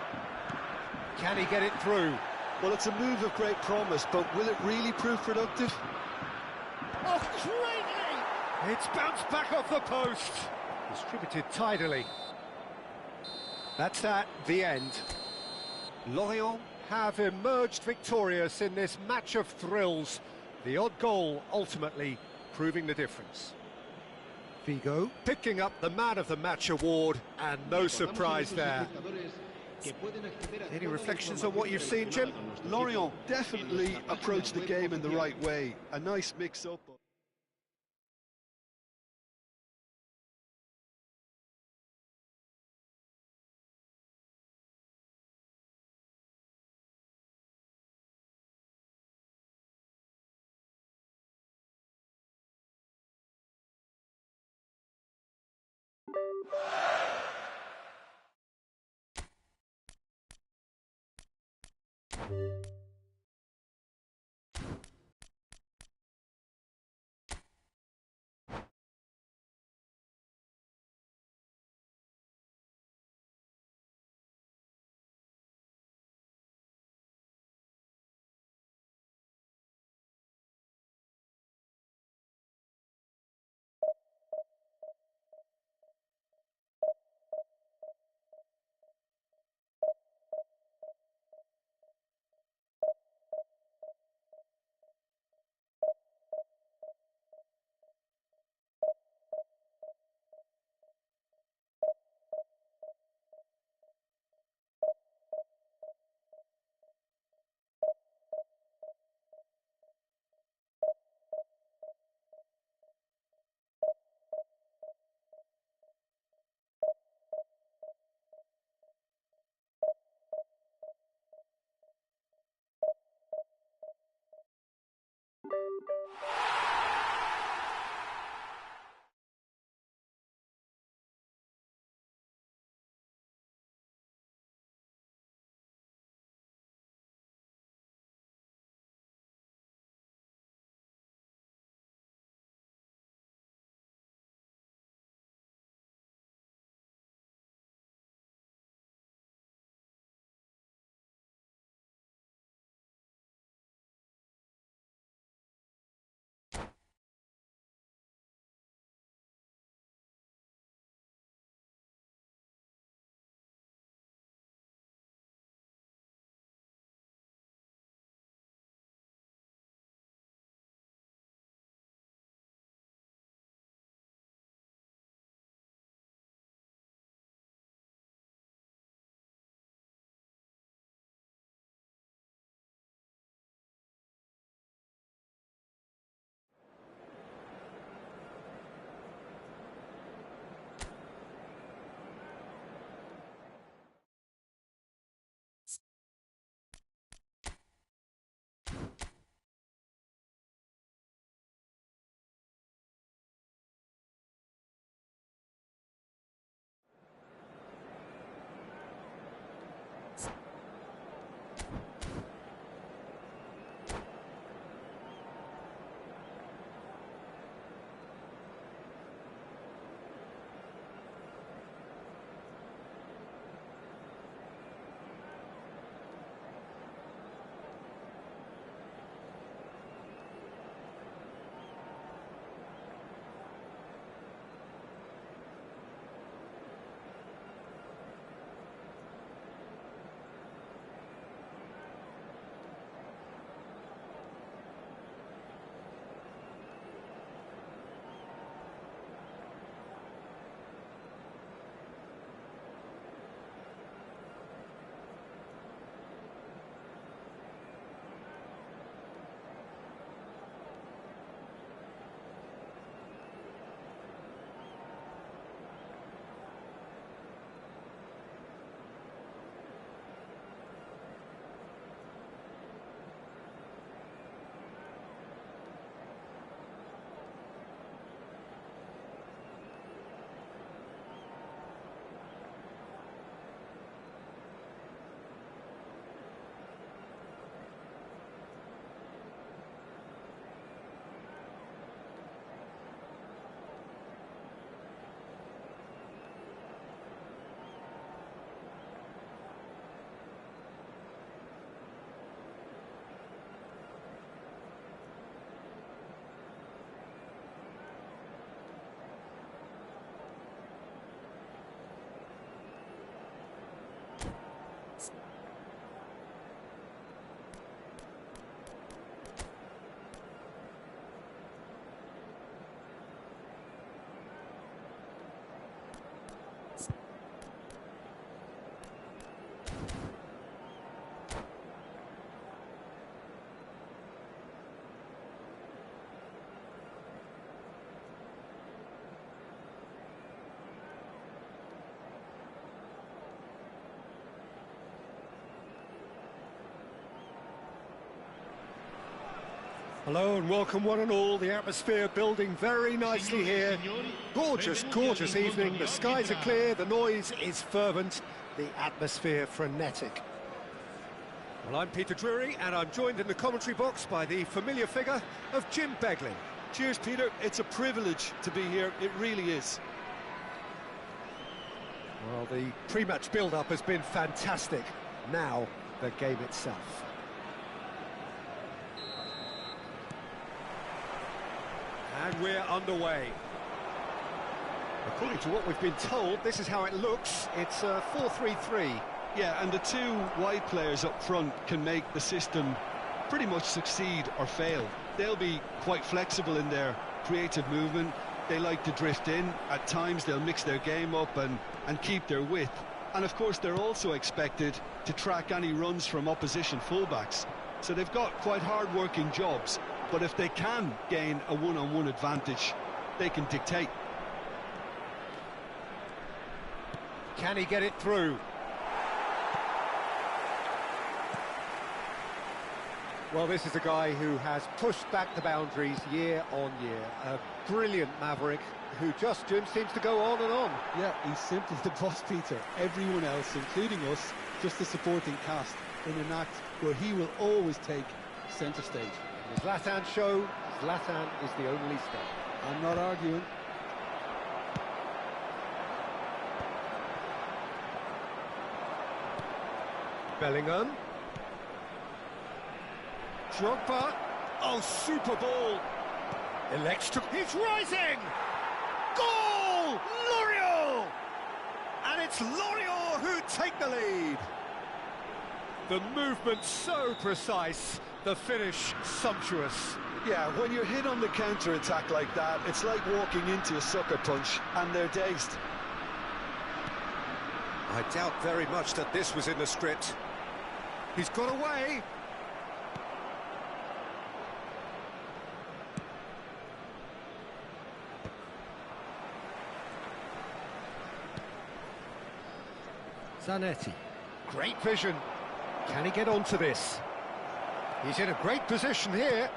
Can he get it through? Well, it's a move of great promise, but will it really prove productive? Oh, greatly! It's bounced back off the post. Distributed tidily. That's that, the end. Lorient have emerged victorious in this match of thrills. The odd goal ultimately proving the difference. Figo picking up the Man of the Match award, and no surprise there. Any reflections on what you've seen, Jim? Lorient definitely approached the game in the right way. A nice mix-up. Hello and welcome one and all. The atmosphere building very nicely here. Gorgeous, gorgeous evening. The skies are clear, the noise is fervent, the atmosphere frenetic. Well, I'm Peter Drury and I'm joined in the commentary box by the familiar figure of Jim Beglin. Cheers, Peter. It's a privilege to be here. It really is. Well, the pre-match build-up has been fantastic. Now, the game itself. And we're underway. According to what we've been told, this is how it looks. It's a 4-3-3. Yeah, and the two wide players up front can make the system pretty much succeed or fail. They'll be quite flexible in their creative movement. They like to drift in. At times they'll mix their game up and keep their width. And of course they're also expected to track any runs from opposition fullbacks. So they've got quite hard-working jobs. But if they can gain a one-on-one advantage, they can dictate. Can he get it through? Well, this is a guy who has pushed back the boundaries year on year. A brilliant maverick who just, Jim, seems to go on and on. Yeah, he's simply the boss, Peter. Everyone else, including us, just a supporting cast in an act where he will always take centre stage. The Zlatan show, Zlatan is the only star. I'm not arguing. Bellingham. Drogba. Oh, super ball. Elects to... He's rising! Goal! Loriot! And it's Loriot who take the lead. The movement so precise, the finish sumptuous. Yeah, when you're hit on the counter-attack like that, it's like walking into a sucker punch, and they're dazed. I doubt very much that this was in the script. He's got away. Zanetti. Great vision. Can he get onto this? He's in a great position here.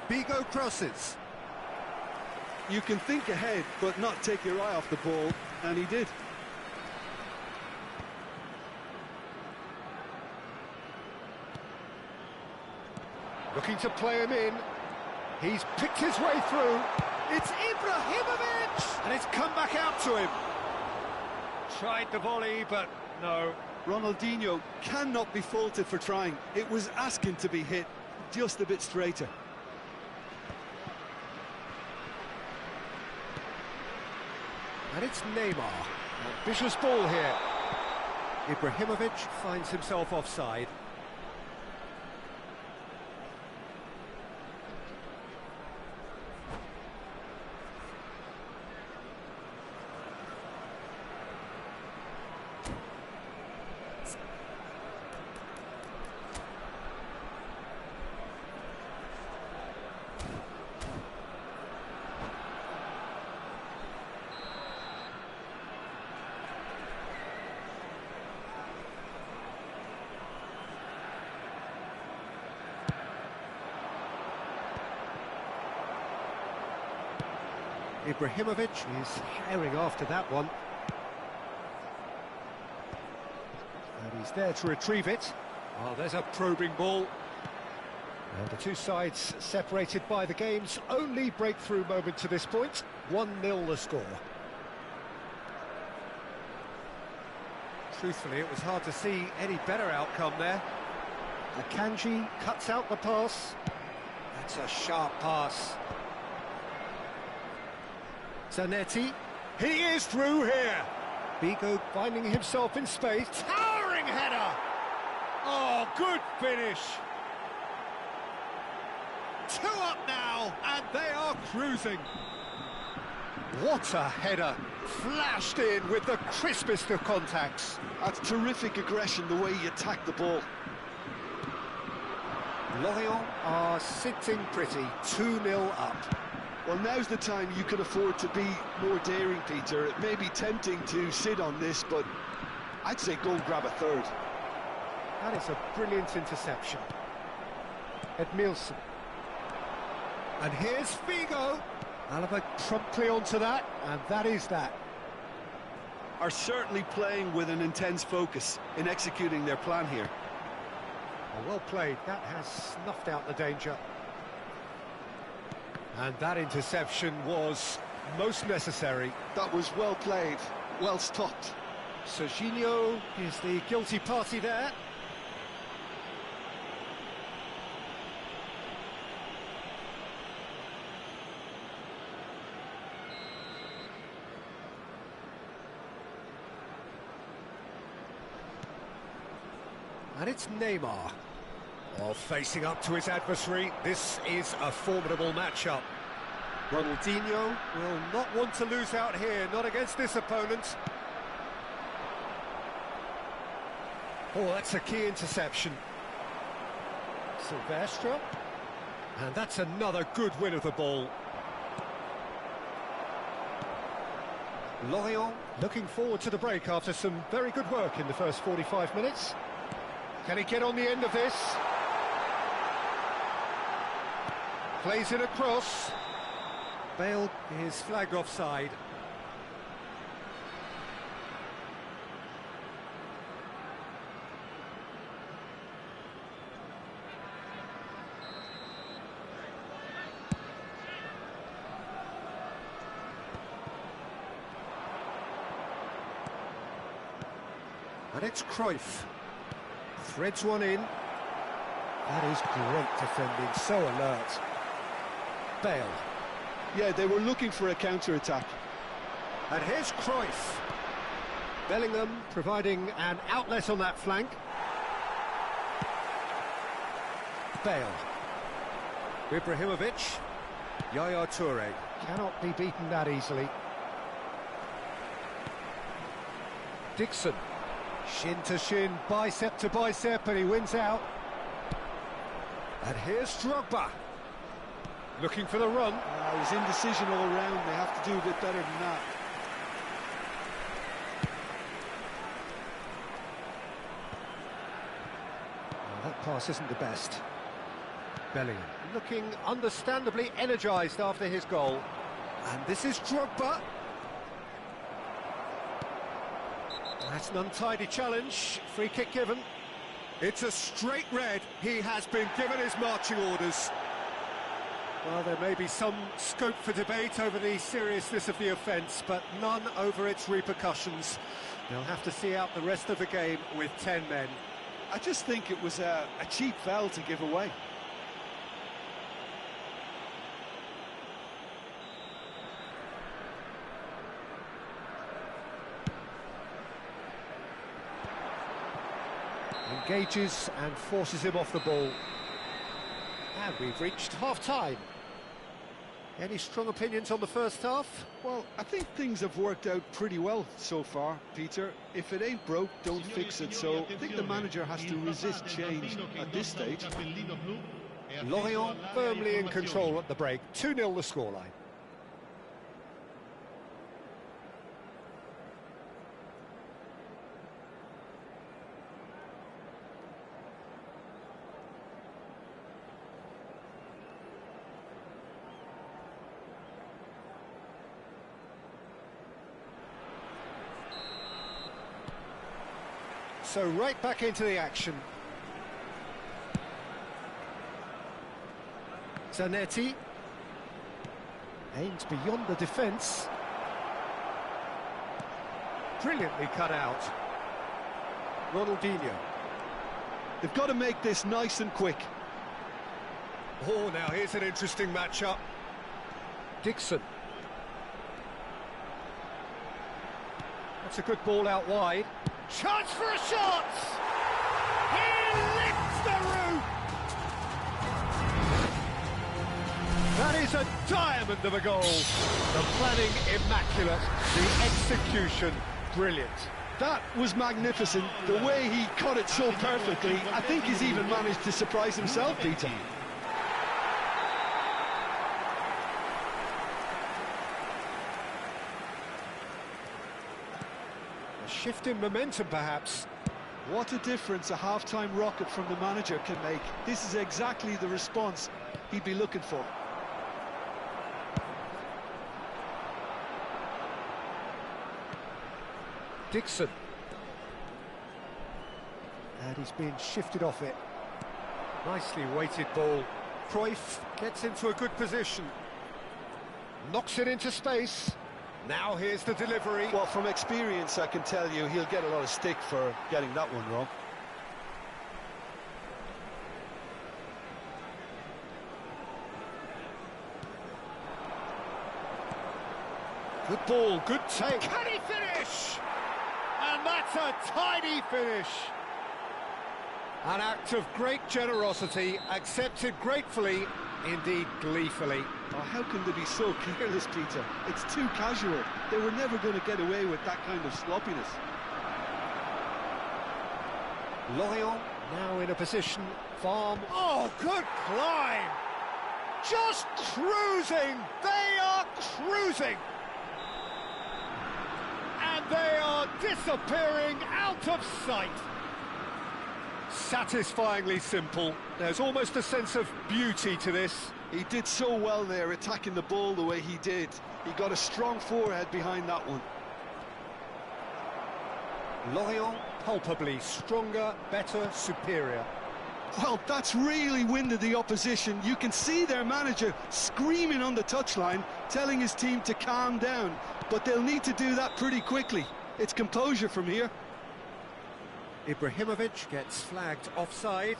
Bigo crosses. You can think ahead, but not take your eye off the ball, and he did. Looking to play him in. He's picked his way through. It's Ibrahimovic! And it's come back out to him. Tried the volley, but no. Ronaldinho cannot be faulted for trying. It was asking to be hit just a bit straighter. And it's Neymar. Ambitious ball here. Ibrahimovic finds himself offside. Ibrahimovic is herring after that one. And he's there to retrieve it. Oh, there's a probing ball. And the two sides separated by the game's only breakthrough moment to this point. 1-0 the score. Truthfully, it was hard to see any better outcome there. Akanji cuts out the pass. That's a sharp pass. Zanetti, he is through here. Bigo finding himself in space. Towering header! Oh, good finish. 2 up now, and they are cruising. What a header. Flashed in with the crispest of contacts. That's terrific aggression, the way he attacked the ball. Lorient are sitting pretty, 2-0 up. Well, now's the time you can afford to be more daring, Peter. It may be tempting to sit on this, but I'd say go and grab a third. That is a brilliant interception. Edmilson. And here's Figo. Alaba promptly onto that, and that is that. Are certainly playing with an intense focus in executing their plan here. Well played, that has snuffed out the danger. And that interception was most necessary. That was well played, well stopped. Serginho is the guilty party there. And it's Neymar. While facing up to his adversary, this is a formidable matchup. Ronaldinho will not want to lose out here, not against this opponent. Oh, that's a key interception. Silvestre. And that's another good win of the ball. Lorient looking forward to the break after some very good work in the first 45 minutes. Can he get on the end of this? Plays it across. Bale is flagged offside. And it's Cruyff. Threads one in. That is great defending, so alert. Bale. Yeah, they were looking for a counter-attack. And here's Cruyff. Bellingham providing an outlet on that flank. Bale. Ibrahimovic. Yaya Toure. Cannot be beaten that easily. Dixon. Shin to shin, bicep to bicep, and he wins out. And here's Drogba. Looking for the run. It was indecision all round. They have to do a bit better than that. Well, that pass isn't the best. Bellingham looking understandably energised after his goal. And this is Drogba. That's an untidy challenge. Free kick given. It's a straight red. He has been given his marching orders. Well, there may be some scope for debate over the seriousness of the offence, but none over its repercussions. They'll have to see out the rest of the game with 10 men. I just think it was a cheap foul to give away. Engages and forces him off the ball. And we've reached half-time. Any strong opinions on the first half? Well, I think things have worked out pretty well so far, Peter. If it ain't broke, don't fix it. So I think the manager has to resist change at this stage. Lorient firmly in control at the break. 2-0 the scoreline. So right back into the action. Zanetti aims beyond the defence. Brilliantly cut out. Ronaldinho. They've got to make this nice and quick. Oh, now here's an interesting matchup. Dixon. That's a good ball out wide. Chance for a shot! He lifts the roof! That is a diamond of a goal. The planning immaculate, the execution brilliant. That was magnificent. The way he cut it so perfectly, I think he's even managed to surprise himself, Peter. Shift in momentum, perhaps. What a difference a half-time rocket from the manager can make. This is exactly the response he'd be looking for. Dixon. And he's being shifted off it. Nicely weighted ball. Cruyff gets into a good position. Knocks it into space. Now here's the delivery. Well, from experience, I can tell you he'll get a lot of stick for getting that one wrong. Good ball, good take. Can he finish? And that's a tidy finish. An act of great generosity, accepted gratefully, indeed gleefully. Oh, how can they be so careless, Peter? It's too casual. They were never going to get away with that kind of sloppiness. Lorient now in a position. Farm. Oh, good climb! Just cruising! They are cruising! And they are disappearing out of sight. Satisfyingly simple. There's almost a sense of beauty to this. He did so well there, attacking the ball the way he did. He got a strong forehead behind that one. Lorient, palpably stronger, better, superior. Well, that's really winded the opposition. You can see their manager screaming on the touchline, telling his team to calm down. But they'll need to do that pretty quickly. It's composure from here. Ibrahimovic gets flagged offside.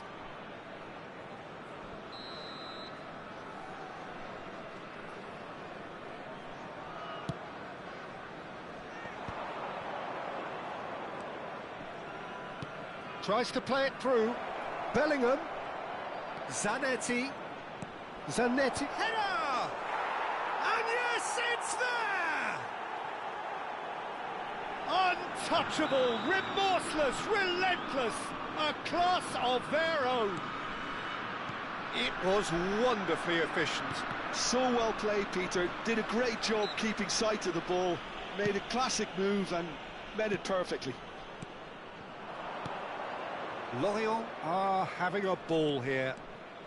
Tries to play it through. Bellingham. Zanetti. Header! And yes, it's there! Untouchable, remorseless, relentless. A class of their own. It was wonderfully efficient. So well played, Peter. Did a great job keeping sight of the ball. Made a classic move and met it perfectly. Lorient are having a ball here.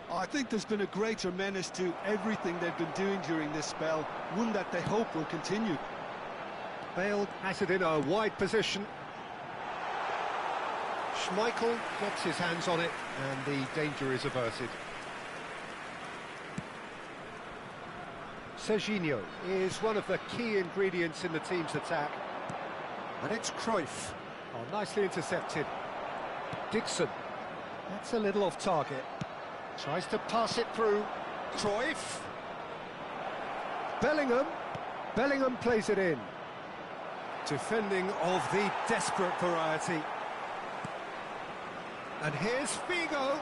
I think there's been a greater menace to everything they've been doing during this spell, one that they hope will continue. Bale has it in a wide position. Schmeichel gets his hands on it and the danger is averted. Serginho is one of the key ingredients in the team's attack. And it's Cruyff. Oh, nicely intercepted. Dixon. That's a little off target. Tries to pass it through. Cruyff. Bellingham. Bellingham plays it in. Defending of the desperate variety. And here's Figo.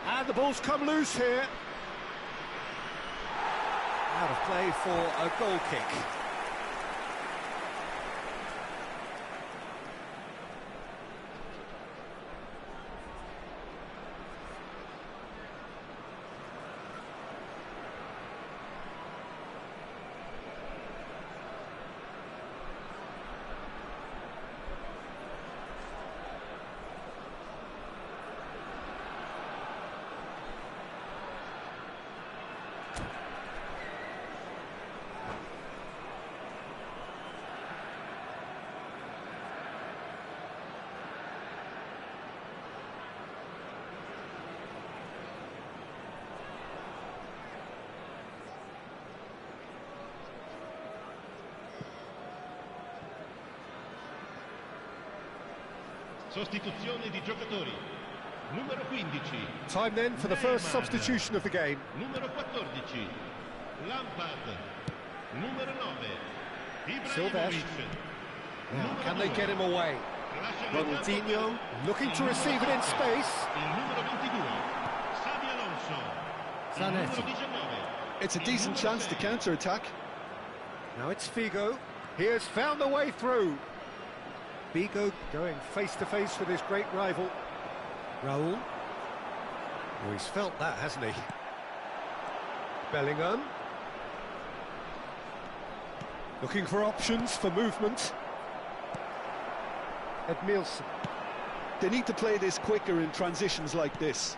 And the ball's come loose here. Out of play for a goal kick. Sostituzione di giocatori. Numero 15. Time then for the first substitution of the game. Numero 14. Lampard. Numero 9. Silvestre. Ibrahimovic. Now, can they get him away? Ronaldinho looking to receive it in space. Il numero 22. Xabi Alonso. Zanetti. Il numero 19. It's a decent chance to counter-attack. Now it's Figo. He has found a way through. Figo going face-to-face with his great rival. Raul. Oh, he's felt that, hasn't he? Bellingham. Looking for options for movement. Edmilson. They need to play this quicker in transitions like this.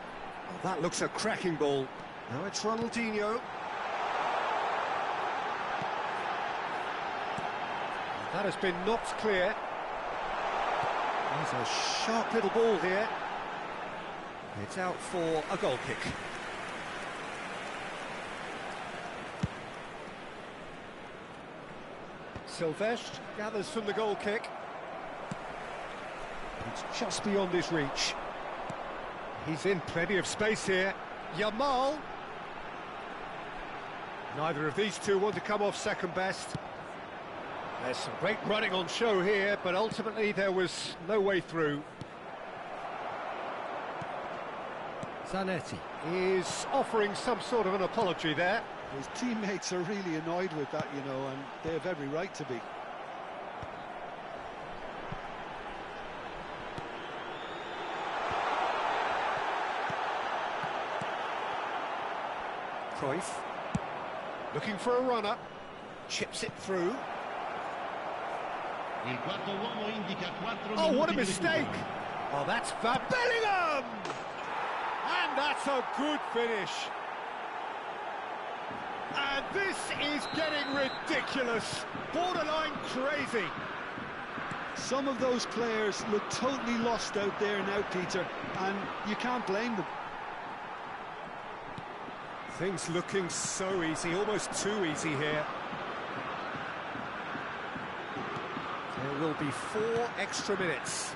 Oh, that looks a cracking ball. Now it's Ronaldinho. That has been knocked clear. There's a sharp little ball here. It's out for a goal kick. Silvestre gathers from the goal kick. It's just beyond his reach. He's in plenty of space here. Yamal. Neither of these two want to come off second best. There's some great running on show here, but ultimately there was no way through. Zanetti is offering some sort of an apology there. His teammates are really annoyed with that, you know, and they have every right to be. Cruyff looking for a runner, chips it through. Il quarto uomo indica 4 Oh, what a minuti di mistake! recupero. Oh, that's Van Bellingham! And that's a good finish. And this is getting ridiculous, borderline crazy. Some of those players look totally lost out there now, Peter, and you can't blame them. Things looking so easy, almost too easy here. There will be 4 extra minutes.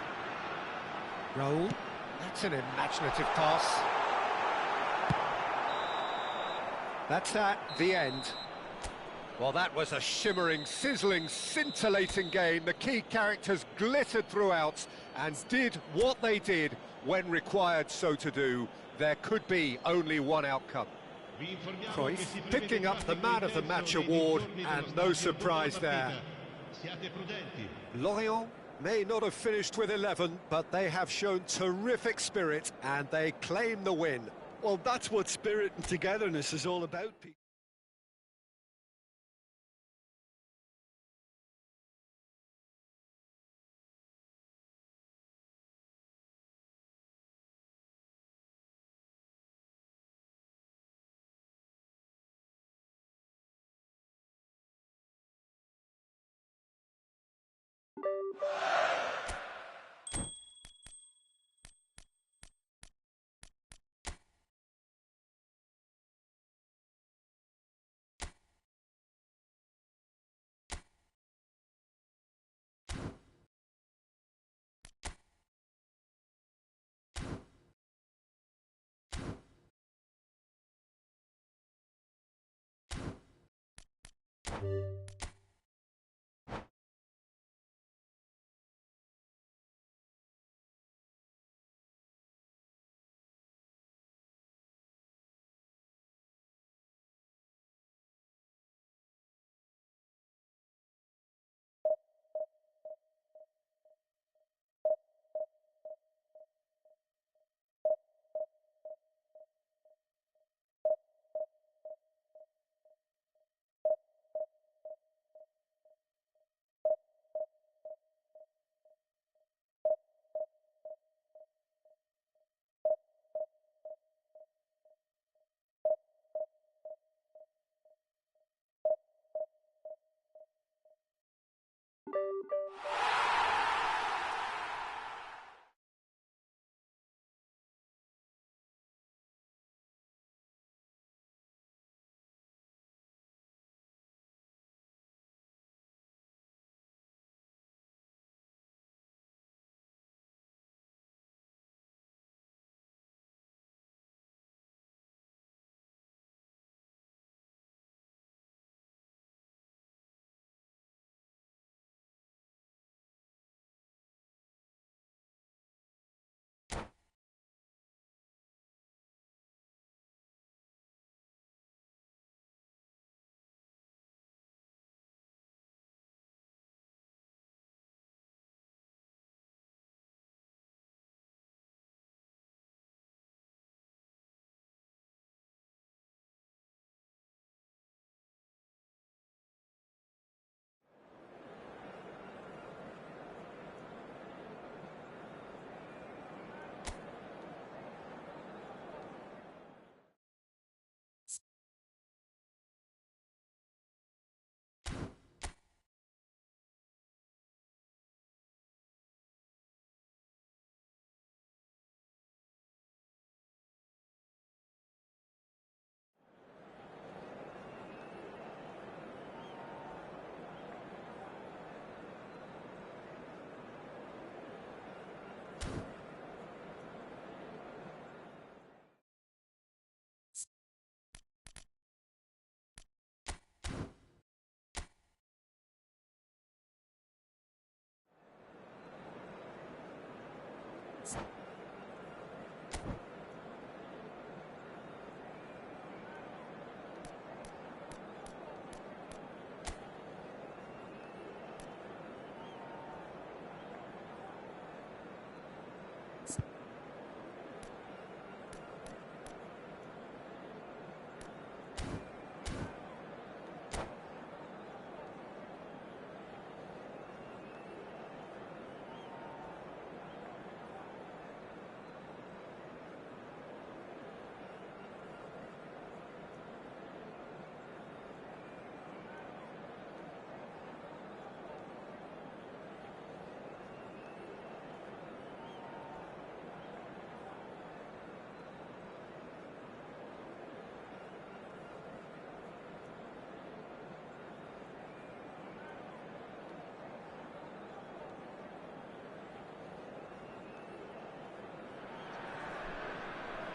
Raul, that's an imaginative pass. That's at the end. Well, that was a shimmering, sizzling, scintillating game. The key characters glittered throughout and did what they did when required so to do. There could be only one outcome. Cruyff picking up the Man of the Match award, and no surprise there. Lorient may not have finished with 11, but they have shown terrific spirit and they claim the win. Well, that's what spirit and togetherness is all about, Peter.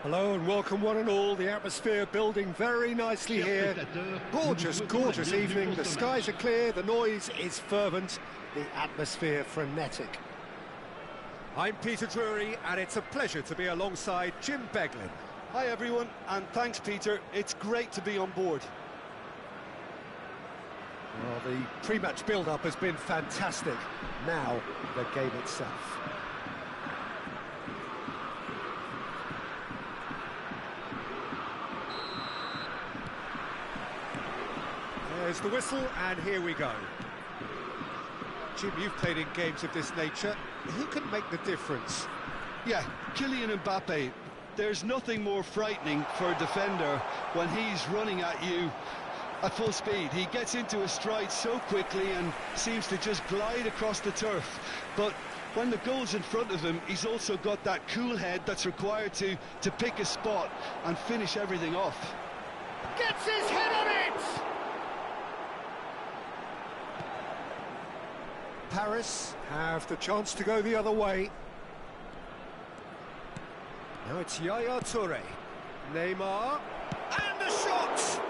Hello and welcome one and all. The atmosphere building very nicely here. Gorgeous, gorgeous evening. The skies are clear, the noise is fervent, the atmosphere frenetic. I'm Peter Drury and it's a pleasure to be alongside Jim Beglin. Hi everyone, and thanks Peter, it's great to be on board. Well, the pre-match build-up has been fantastic. Now, the game itself. There's the whistle, and here we go. Jim, you've played in games of this nature. Who can make the difference? Yeah, Kylian Mbappe. There's nothing more frightening for a defender when he's running at you at full speed. He gets into a stride so quickly and seems to just glide across the turf. But when the goal's in front of him, he's also got that cool head that's required to pick a spot and finish everything off. Gets his head on it! Paris have the chance to go the other way. Now it's Yaya Toure. Neymar. And a shot!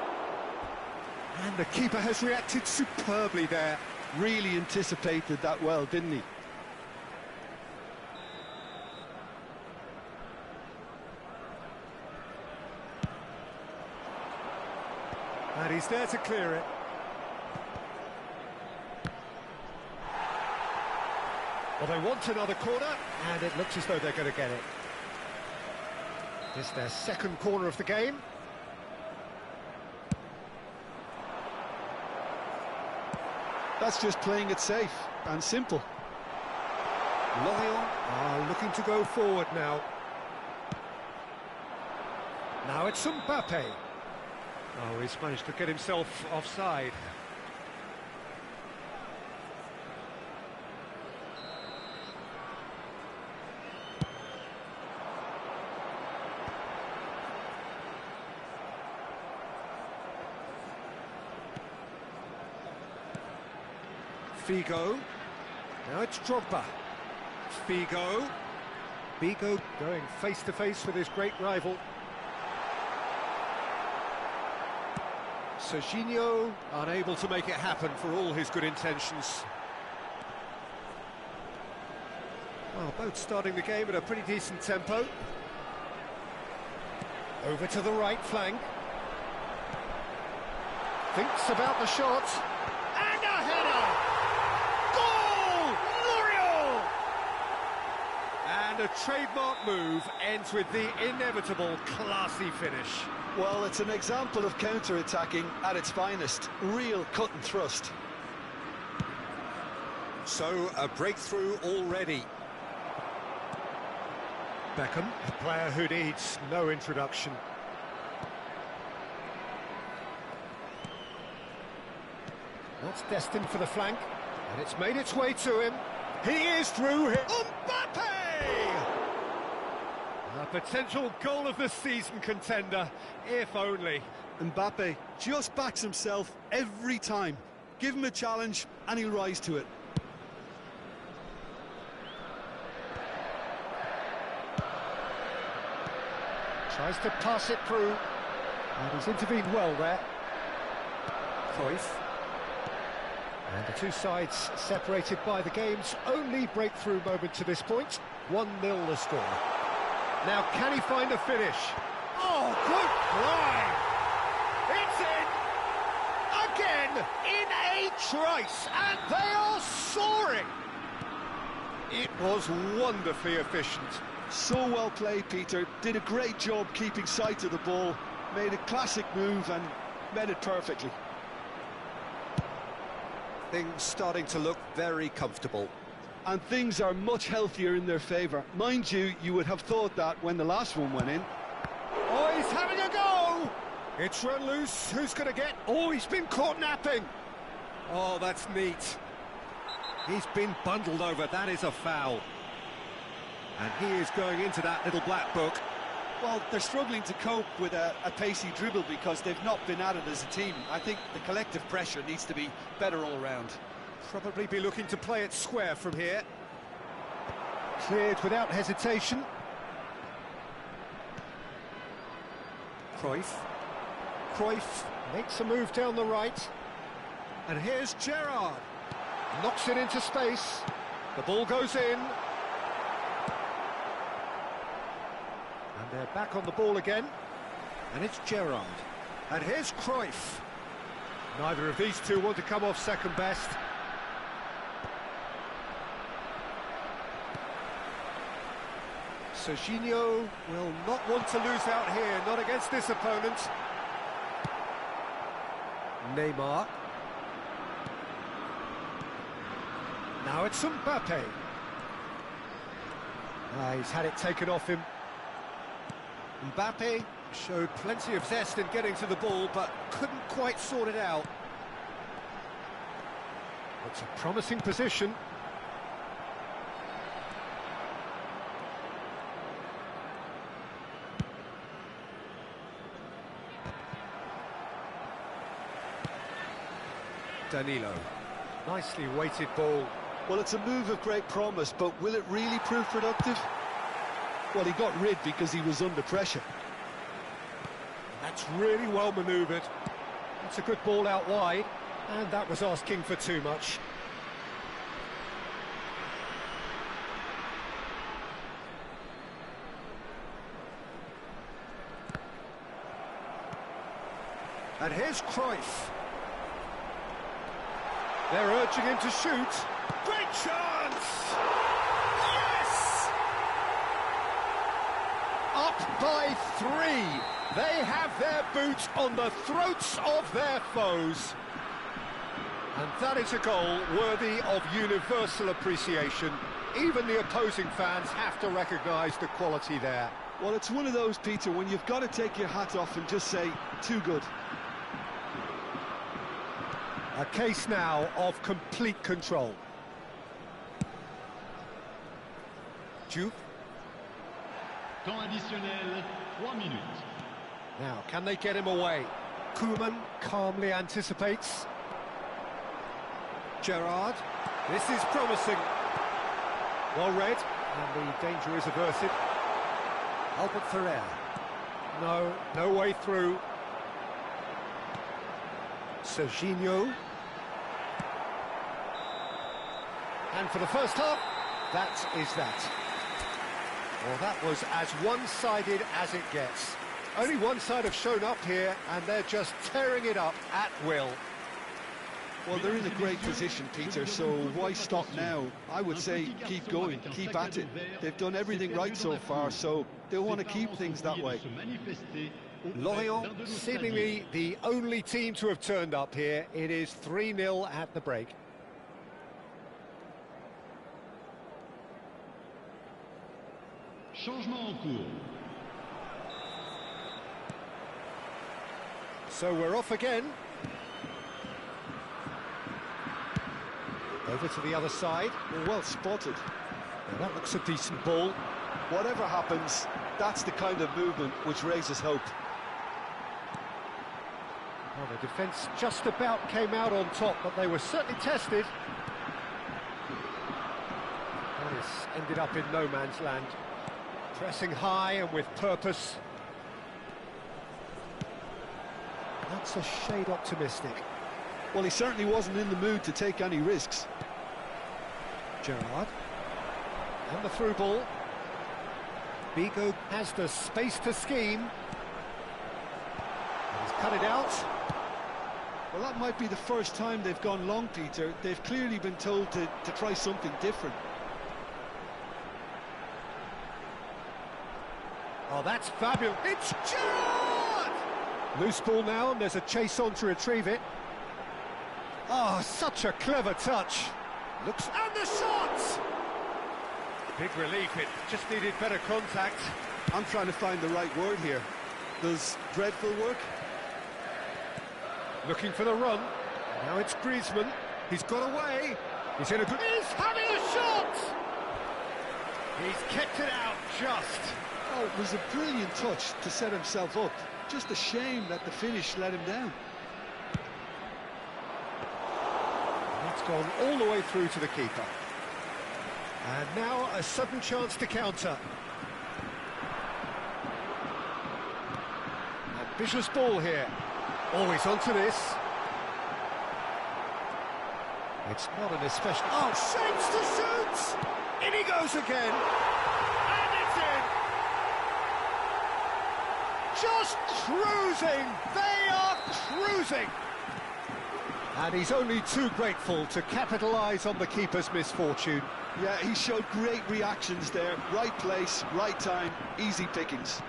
And the keeper has reacted superbly there. Really anticipated that well, didn't he? And he's there to clear it. Well, they want another corner, and it looks as though they're going to get it. It's their second corner of the game. That's just playing it safe and simple. Lorient are looking to go forward now. Now it's Mbappe. Oh, he's managed to get himself offside. Figo. Now it's Drogba. Figo. Figo going face-to-face with his great rival. Serginho unable to make it happen for all his good intentions. Well, both starting the game at a pretty decent tempo. Over to the right flank. Thinks about the shot. And a header! Goal! Lorient! And a trademark move ends with the inevitable classy finish. Well, it's an example of counter-attacking at its finest. Real cut and thrust. So, a breakthrough already. Beckham, a player who needs no introduction. That's destined for the flank, and it's made its way to him. He is through here. Mbappe! A potential goal of the season contender, if only. Mbappe just backs himself every time. Give him a challenge and he'll rise to it. Tries to pass it through, and he's intervened well there. Cruyff. And the two sides separated by the game's only breakthrough moment to this point. 1-0 the score. Now, can he find a finish? Oh, good try! It's in! Again, in a trice, and they are soaring! It was wonderfully efficient. So well played, Peter. Did a great job keeping sight of the ball, made a classic move and met it perfectly. Things starting to look very comfortable. And things are much healthier in their favour. Mind you, you would have thought that when the last one went in. Oh, he's having a go! It's run loose. Who's going to get... Oh, he's been caught napping. Oh, that's neat. He's been bundled over. That is a foul. And he is going into that little black book. Well, they're struggling to cope with a pacey dribble because they've not been at it as a team. I think the collective pressure needs to be better all around. Probably be looking to play it square from here. Cleared without hesitation. Cruyff makes a move down the right. And here's Gerrard. Knocks it into space. The ball goes in. And they're back on the ball again. And it's Gerrard. And here's Cruyff. Neither of these two want to come off second best. Serginho will not want to lose out here, not against this opponent. Neymar. Now it's Mbappe. He's had it taken off him. Mbappe showed plenty of zest in getting to the ball, but couldn't quite sort it out. It's a promising position. Danilo. Nicely weighted ball. Well, it's a move of great promise, but will it really prove productive? Well, he got rid because he was under pressure. That's really well manoeuvred. That's a good ball out wide, and that was asking for too much. And here's Cruyff. They're urging him to shoot. Great chance! Yes! Up by 3. They have their boots on the throats of their foes. And that is a goal worthy of universal appreciation. Even the opposing fans have to recognise the quality there. Well, it's one of those, Peter, when you've got to take your hat off and just say, too good. A case now of complete control. Juve. Temps additionnel, 3 minutes. Now, can they get him away? Koeman calmly anticipates. Gerrard. This is promising. Well read, and the danger is averted. Albert Ferrer. No way through. Serginho. And for the first half, that is that. Well, that was as one-sided as it gets. Only one side have shown up here, and they're just tearing it up at will. Well, they're in a great position, Peter, so why stop now? I would say keep going, keep at it. They've done everything right so far, so they want to keep things that way. Lorient, seemingly the only team to have turned up here. It is 3-0 at the break. Changement en cours. So we're off again. Over to the other side. Well spotted. Now that looks a decent ball. Whatever happens, that's the kind of movement which raises hope. Well, the defence just about came out on top, but they were certainly tested. And this ended up in no man's land. Pressing high and with purpose. That's a shade optimistic. Well, he certainly wasn't in the mood to take any risks. Gerrard. And the through ball. Vigo has the space to scheme. He's cut it out. Well, that might be the first time they've gone long, Peter. They've clearly been told to try something different. Oh, that's fabulous. It's Gerrard! Loose ball now, and there's a chase on to retrieve it. Oh, such a clever touch. Looks, and the shot! Big relief, it just needed better contact. I'm trying to find the right word here. Does dreadful work? Looking for the run. Now it's Griezmann. He's got away. He's in a good... He's having a shot! He's kept it out, just. Oh, it was a brilliant touch to set himself up. Just a shame that the finish let him down. It's gone all the way through to the keeper. And now a sudden chance to counter. Ambitious ball here. Always onto this. It's not an especially... Oh, shapes to shoot! In he goes again. And it's in. Just cruising. They are cruising. And he's only too grateful to capitalise on the keeper's misfortune. Yeah, he showed great reactions there. Right place, right time, easy pickings.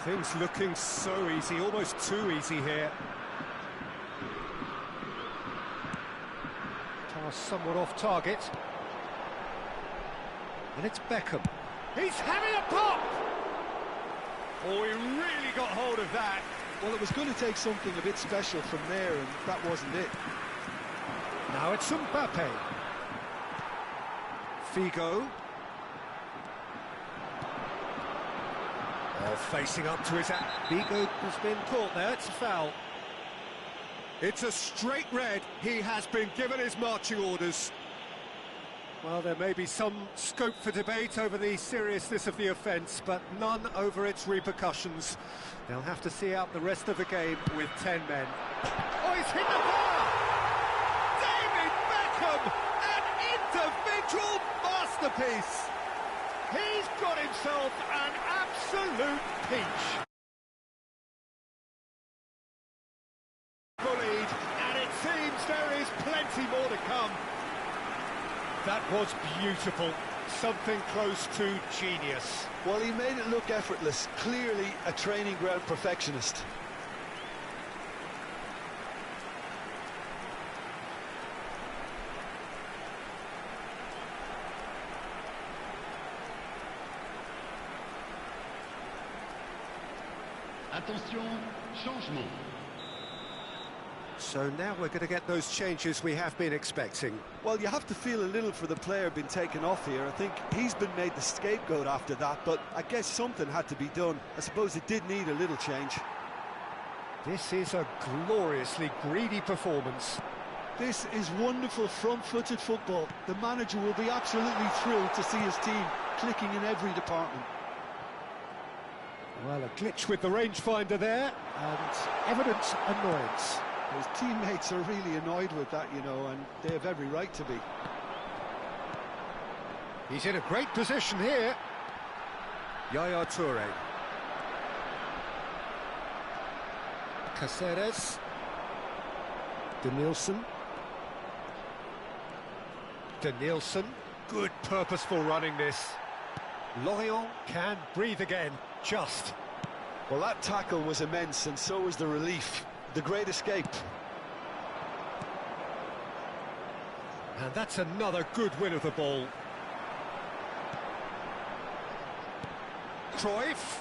Things looking so easy, almost too easy here. Pass somewhat off target. And it's Beckham. He's having a pop! Oh, he really got hold of that. Well, it was going to take something a bit special from there, and that wasn't it. Now it's Mbappe. Figo. Oh, facing up to his... Figo has been caught there, it's a foul. It's a straight red. He has been given his marching orders. Well, there may be some scope for debate over the seriousness of the offence, but none over its repercussions. They'll have to see out the rest of the game with 10 men. Oh, he's hit the bar! David Beckham! An individual masterpiece! He's got himself an absolute peach. Bullied, and it seems there is plenty more to come. That was beautiful, something close to genius. Well, he made it look effortless, clearly a training ground perfectionist. Attention, changement. So now we're going to get those changes we have been expecting. Well, you have to feel a little for the player being taken off here. I think he's been made the scapegoat after that, but I guess something had to be done. I suppose it did need a little change. This is a gloriously greedy performance. This is wonderful front-footed football. The manager will be absolutely thrilled to see his team clicking in every department. Well, a glitch with the rangefinder there, and evident annoyance. His teammates are really annoyed with that, you know, and they have every right to be. He's in a great position here. Yaya Toure. Caceres. Denilson. Good purposeful running this. Lorient can breathe again, just. Well, that tackle was immense, and so was the relief. The great escape. And that's another good win of the ball. Cruyff.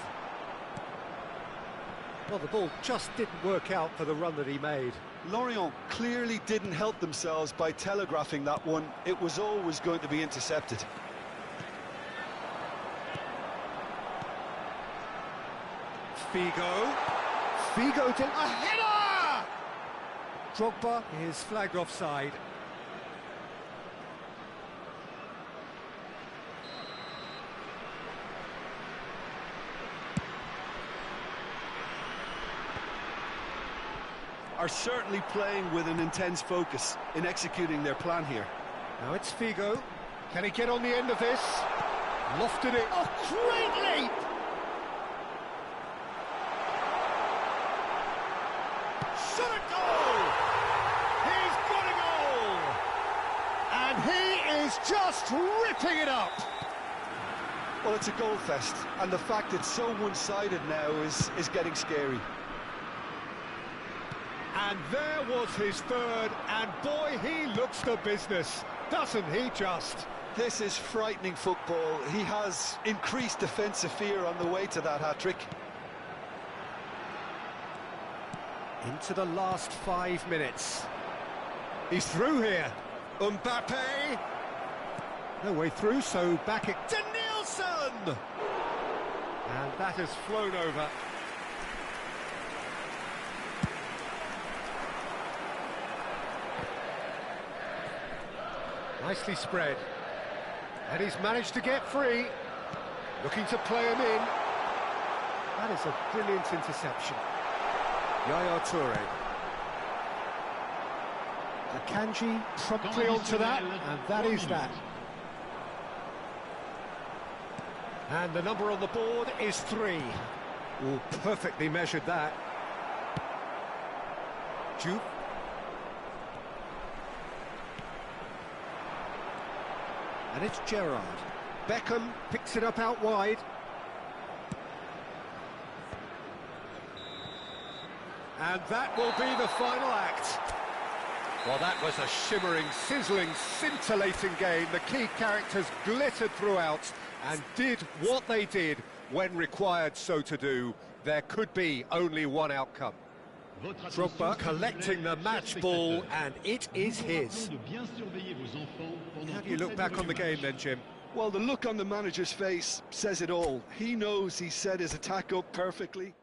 Well, the ball just didn't work out for the run that he made. Lorient clearly didn't help themselves by telegraphing that one. It was always going to be intercepted. Figo to a header! Drogba is flagged offside. Are certainly playing with an intense focus in executing their plan here. Now it's Figo. Can he get on the end of this? Lofted it. Oh, great leap! Shot a goal! He's got a goal! And he is just ripping it up! Well, it's a goal fest, and the fact it's so one-sided now is getting scary. And there was his third, and boy, he looks the business, doesn't he just? This is frightening football. He has increased defensive fear on the way to that hat-trick. Into the last 5 minutes. He's through here. Mbappe. No way through, so back it to Nielsen! And that has flown over. Nicely spread. And he's managed to get free. Looking to play him in. That is a brilliant interception. Yaya Toure. Akanji promptly onto that, and that is that. And the number on the board is 3. Oh, perfectly measured that. Jupe. And it's Gerrard. Beckham picks it up out wide. And that will be the final act. Well, that was a shimmering, sizzling, scintillating game. The key characters glittered throughout and did what they did when required so to do. There could be only one outcome. Drogba collecting the match ball, and it is his. How do you look back on the game then, Jim? Well, the look on the manager's face says it all. He knows he set his attack up perfectly.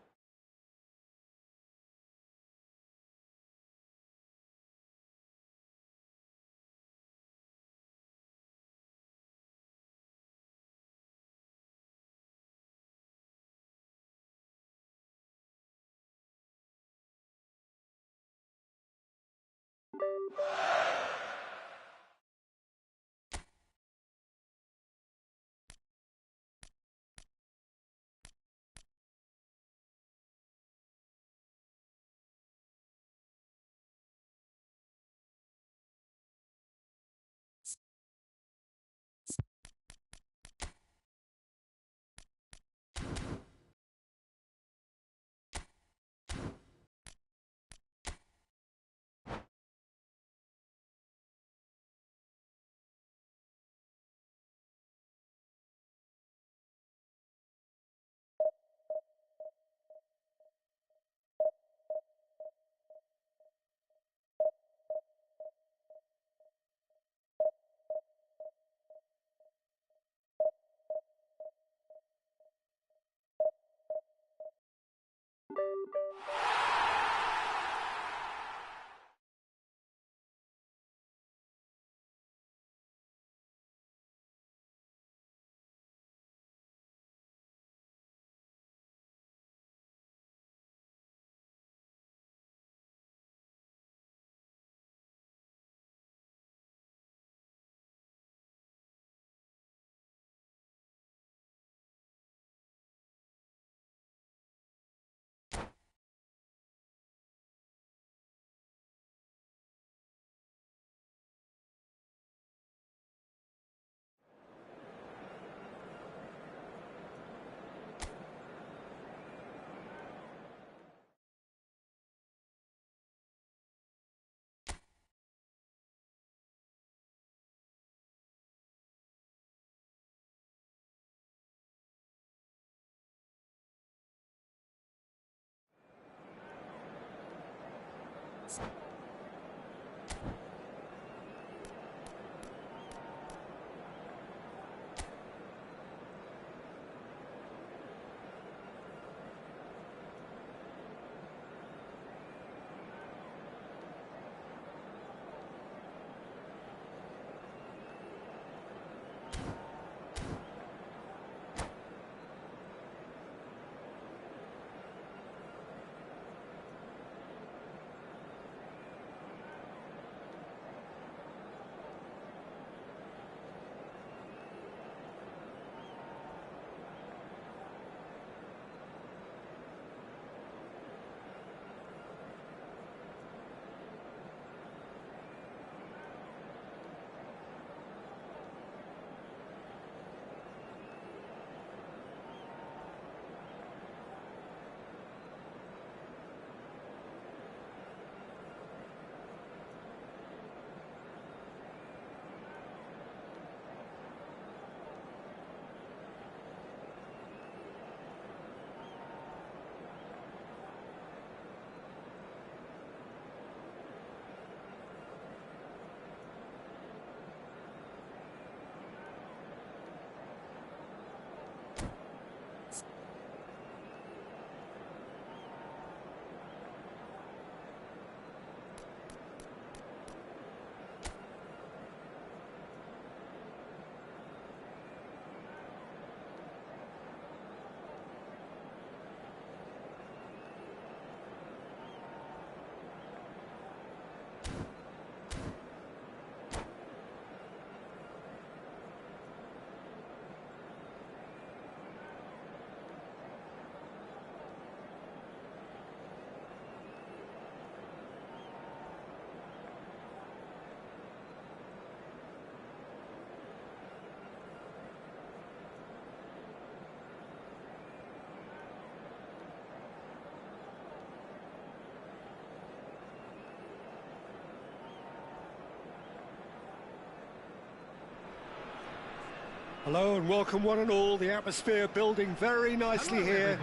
Hello and welcome one and all. The atmosphere building very nicely here.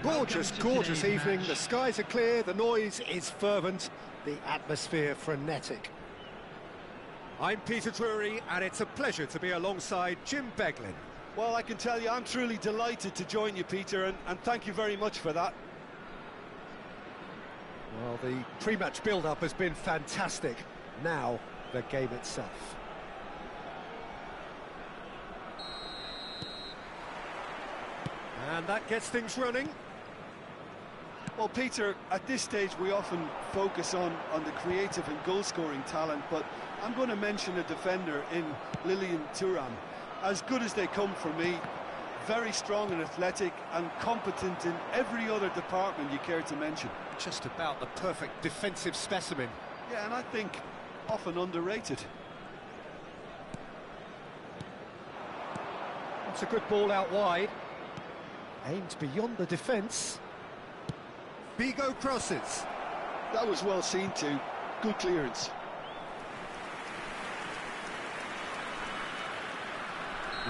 Gorgeous, gorgeous evening. The skies are clear, the noise is fervent, the atmosphere frenetic. I'm Peter Drury and it's a pleasure to be alongside Jim Beglin. Well, I can tell you I'm truly delighted to join you, Peter, and thank you very much for that. Well, the pre-match build-up has been fantastic. Now, the game itself. And that gets things running. Well, Peter, at this stage we often focus on the creative and goal-scoring talent, but I'm going to mention a defender in Lilian Thuram. As good as they come for me, very strong and athletic and competent in every other department you care to mention. Just about the perfect defensive specimen. Yeah, and I think often underrated. That's a good ball out wide. Aimed beyond the defence. Bigo crosses. That was well seen too. Good clearance.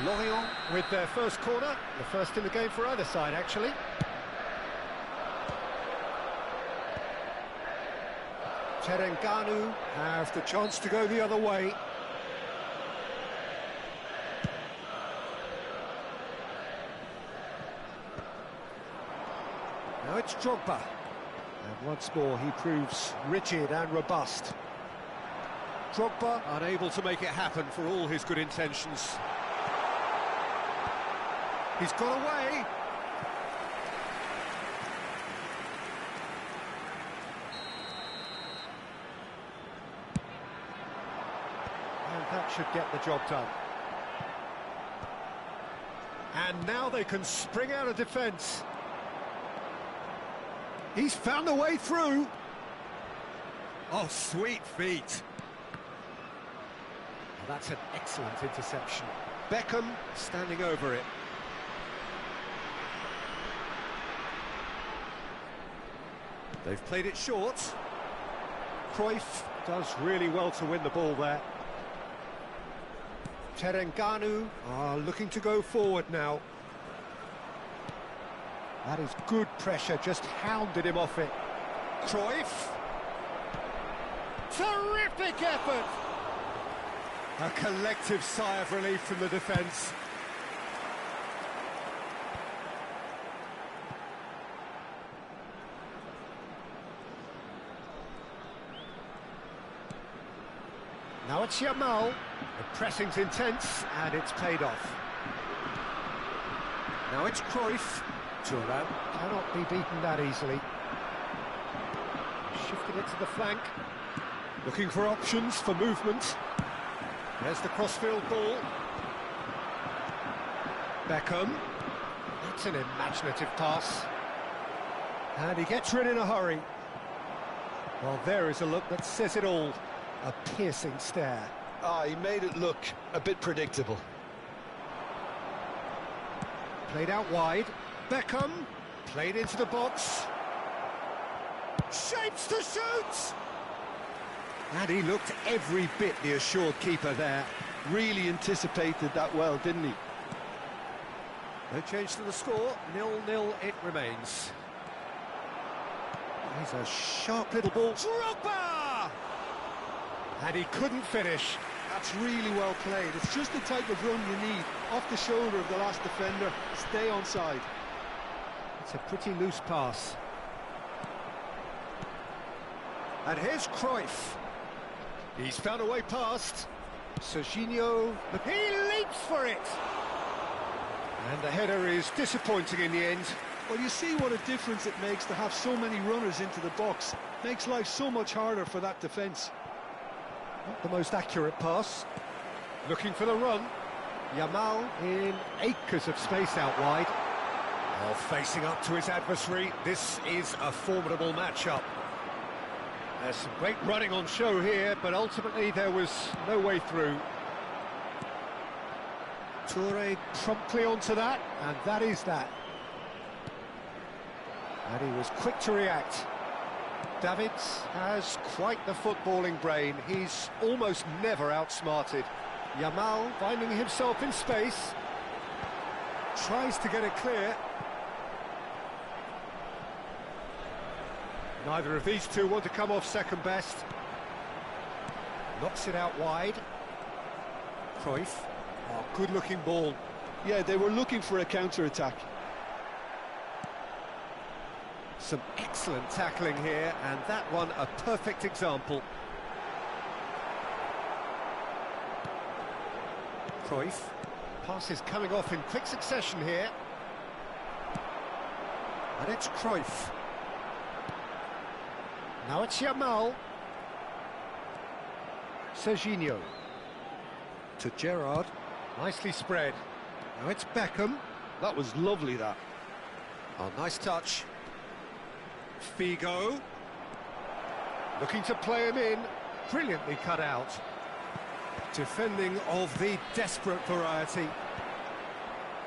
Lorient with their first corner. The first in the game for either side, actually. Terengganu have the chance to go the other way. Now it's Drogba. And once more he proves rigid and robust. Drogba unable to make it happen for all his good intentions. He's got away. And that should get the job done. And now they can spring out of defence. He's found a way through. Oh, sweet feet. Well, that's an excellent interception. Beckham standing over it. They've played it short. Cruyff does really well to win the ball there. Terengganu are looking to go forward now. That is good pressure, just hounded him off it. Cruyff. Terrific effort! A collective sigh of relief from the defence. Now it's Yamal. The pressing's intense and it's paid off. Now it's Cruyff. Thuram cannot be beaten that easily. Shifted it to the flank. Looking for options for movement. There's the crossfield ball. Beckham. That's an imaginative pass. And he gets rid in a hurry. Well, there is a look that says it all. A piercing stare. He made it look a bit predictable. Played out wide. Beckham played into the box. Shapes to shoot! And he looked every bit the assured keeper there. Really anticipated that well, didn't he? No change to the score. 0-0 it remains. He's a sharp little ball. Drogba! And he couldn't finish. That's really well played. It's just the type of run you need. Off the shoulder of the last defender. Stay onside. It's a pretty loose pass. And here's Cruyff. He's found a way past. Serginho, he leaps for it. And the header is disappointing in the end. Well, you see what a difference it makes to have so many runners into the box. Makes life so much harder for that defence. Not the most accurate pass. Looking for the run. Yamal in acres of space out wide. Well, facing up to his adversary, this is a formidable matchup. There's some great running on show here, but ultimately there was no way through. Toure promptly onto that, and that is that. And he was quick to react. Davids has quite the footballing brain. He's almost never outsmarted. Yamal finding himself in space. Tries to get it clear. Neither of these two want to come off second best. Knocks it out wide. Cruyff. Oh, good-looking ball. Yeah, they were looking for a counter-attack. Some excellent tackling here, and that one a perfect example. Cruyff. Passes coming off in quick succession here. And it's Cruyff. Now it's Yamal. Serginho. To Gerrard. Nicely spread. Now it's Beckham. That was lovely, that. Oh, nice touch. Figo. Looking to play him in. Brilliantly cut out. Defending of the desperate variety.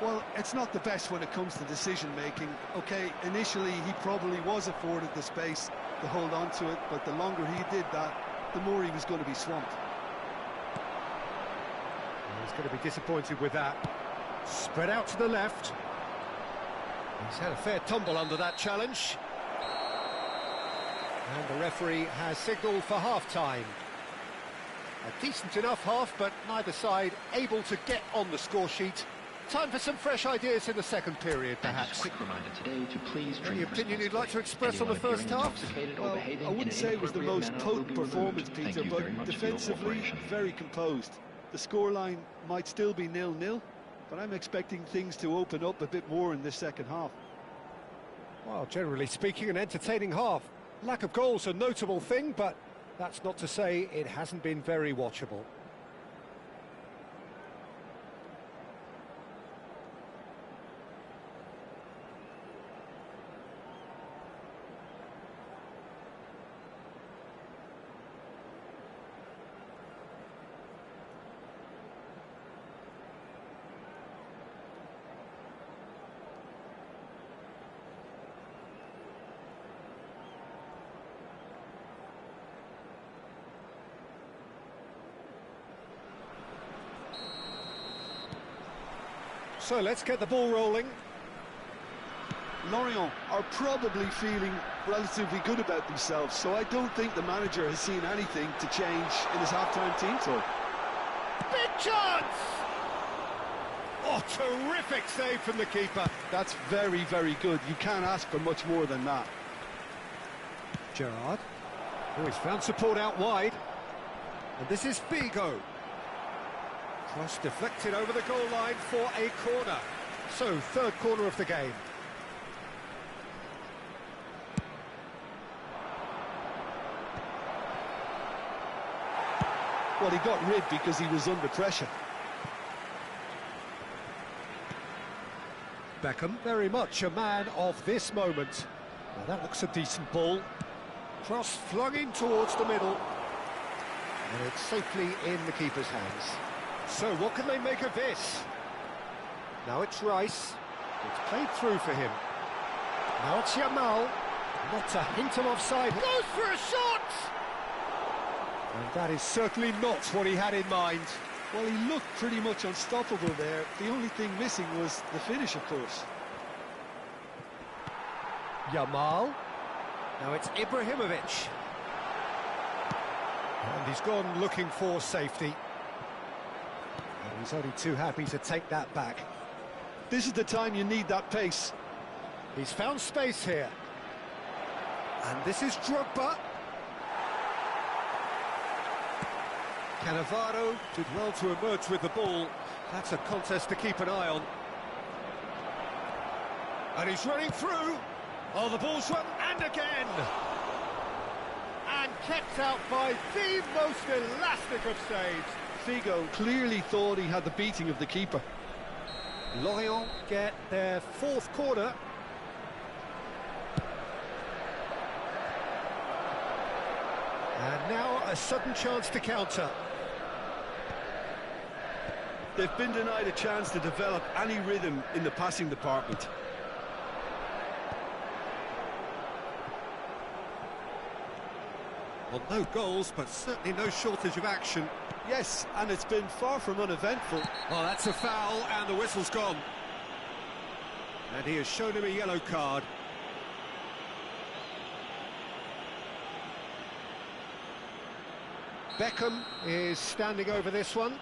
Well, it's not the best when it comes to decision-making. OK, initially he probably was afforded the space to hold on to it, but the longer he did that, the more he was going to be swamped. He's going to be disappointed with that. Spread out to the left. He's had a fair tumble under that challenge. And the referee has signalled for half-time. A decent enough half, but neither side able to get on the score sheet. Time for some fresh ideas in the second period, perhaps. Quick reminder today to please Any opinion you'd like to express on the first half? Well, I wouldn't say it was the most potent performance, Peter, but defensively, very composed. The scoreline might still be 0-0, but I'm expecting things to open up a bit more in this second half. Well, generally speaking, an entertaining half. Lack of goals a notable thing, but that's not to say it hasn't been very watchable. So let's get the ball rolling. Lorient are probably feeling relatively good about themselves, so I don't think the manager has seen anything to change in his half-time team talk. Big chance! Oh, terrific save from the keeper. That's very, very good. You can't ask for much more than that. Gerrard. Oh, he's found support out wide. And this is Figo. Cross deflected over the goal line for a corner. So, third corner of the game. Well, he got rid because he was under pressure. Beckham, very much a man of this moment. Now that looks a decent ball. Cross flung in towards the middle. And it's safely in the keeper's hands. So what can they make of this? Now it's Rice. It's played through for him. Now it's Yamal. Not a hint of offside. Goes for a shot! And that is certainly not what he had in mind. Well, he looked pretty much unstoppable there. The only thing missing was the finish, of course. Yamal. Now it's Ibrahimovic. And he's gone looking for safety. And he's only too happy to take that back. This is the time you need that pace. He's found space here. And this is Drogba. Cannavaro did well to emerge with the ball. That's a contest to keep an eye on. And he's running through. Oh, the ball's run, and again! And kept out by the most elastic of saves. Figo clearly thought he had the beating of the keeper. Lorient get their fourth corner. And now a sudden chance to counter. They've been denied a chance to develop any rhythm in the passing department. Well, no goals, but certainly no shortage of action. Yes, and it's been far from uneventful. Oh, that's a foul, and the whistle's gone. And he has shown him a yellow card. Beckham is standing over this one.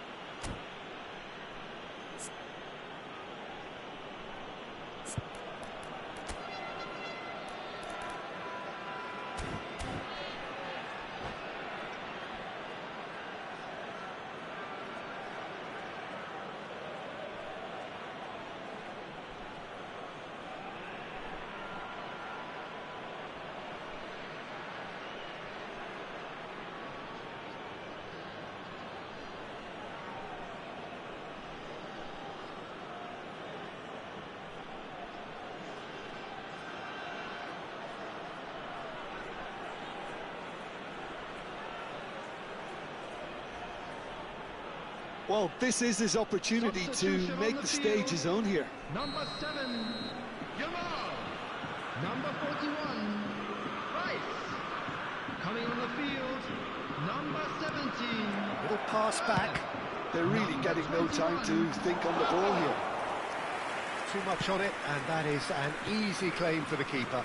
Well, this is his opportunity to make the stage his own here. Number 7, Yamal. Number 41, Rice. Coming on the field, number 17. Little pass back. They're really getting no time to think on the ball here. Too much on it, and that is an easy claim for the keeper.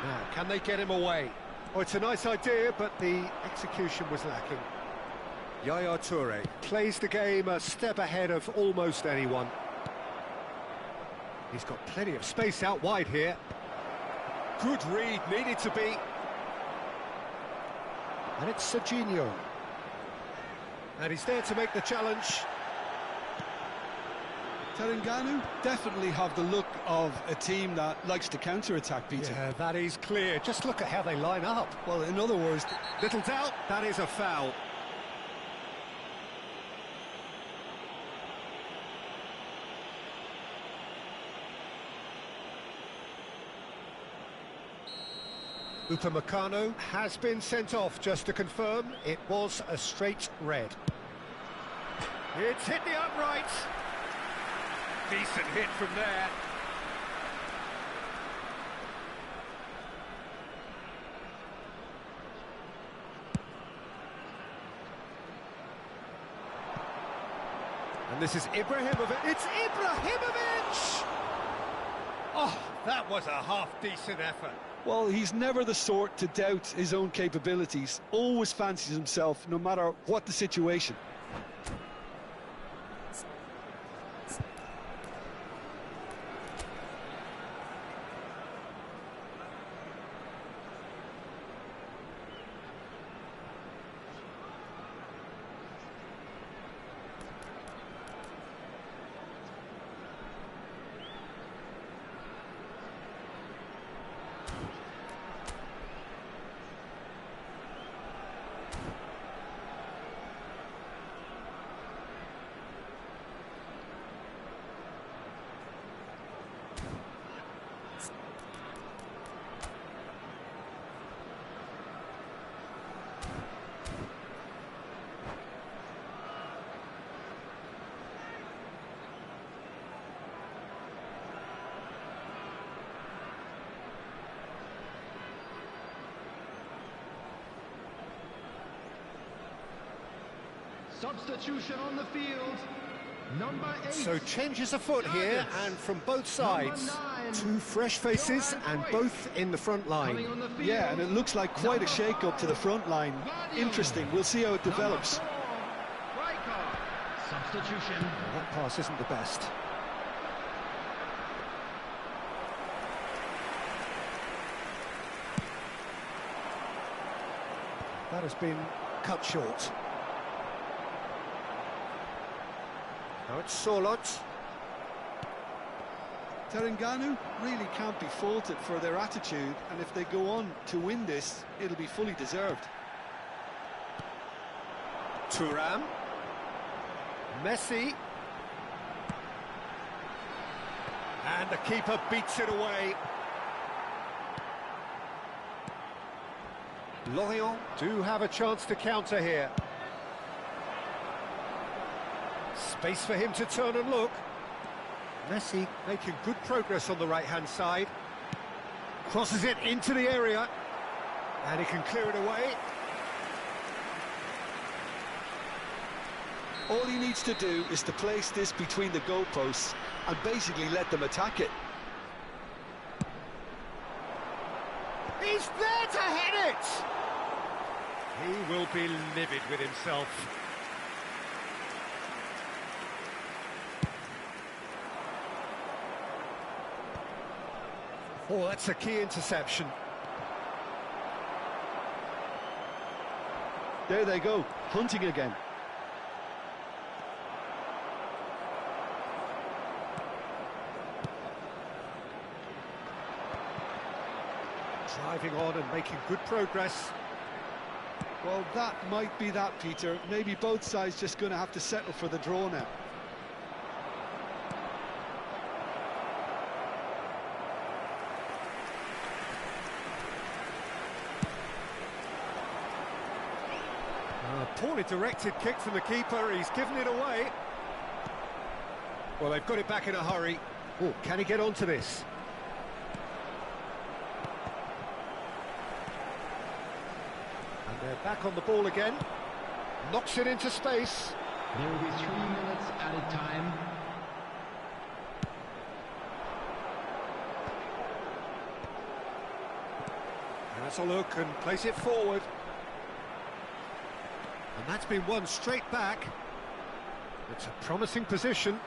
Now, can they get him away? Oh, it's a nice idea, but the execution was lacking. Yaya Toure plays the game a step ahead of almost anyone. He's got plenty of space out wide here. Good read, needed to be. And it's Serginho. And he's there to make the challenge. Terengganu definitely have the look of a team that likes to counter-attack, Peter. Yeah, that is clear. Just look at how they line up. Well, in other words, Little doubt, that is a foul. Upamecano has been sent off, just to confirm. It was a straight red. It's hit the upright. Decent hit from there. And this is Ibrahimovic. It's Ibrahimovic! Oh, that was a half-decent effort. well, he's never the sort to doubt his own capabilities. Always fancies himself, no matter what the situation. Substitution on the field. Number 8. So changes afoot here, and from both sides. Two fresh faces, and both in the front line. Yeah, and it looks like quite a shake-up to the front line. Interesting. We'll see how it develops. Substitution. Well, that pass isn't the best. That has been cut short. Now it's Sorloth. Terengganu really can't be faulted for their attitude, and if they go on to win this, it'll be fully deserved. Thuram. Messi. And the keeper beats it away. Lorient do have a chance to counter here. Space for him to turn and look. Messi making good progress on the right-hand side. Crosses it into the area. And he can clear it away. All he needs to do is to place this between the goalposts and basically let them attack it. He's there to head it! He will be livid with himself. Oh, that's a key interception. There they go, hunting again. Driving on and making good progress. Well, that might be that, Peter. Maybe both sides just going to have to settle for the draw now. Poorly directed kick from the keeper, he's given it away. Well, they've got it back in a hurry. Oh, can he get onto this? And they're back on the ball again. Knocks it into space. There will be 3 minutes added time. Has a look and plays it forward. And that's been won straight back. It's a promising position.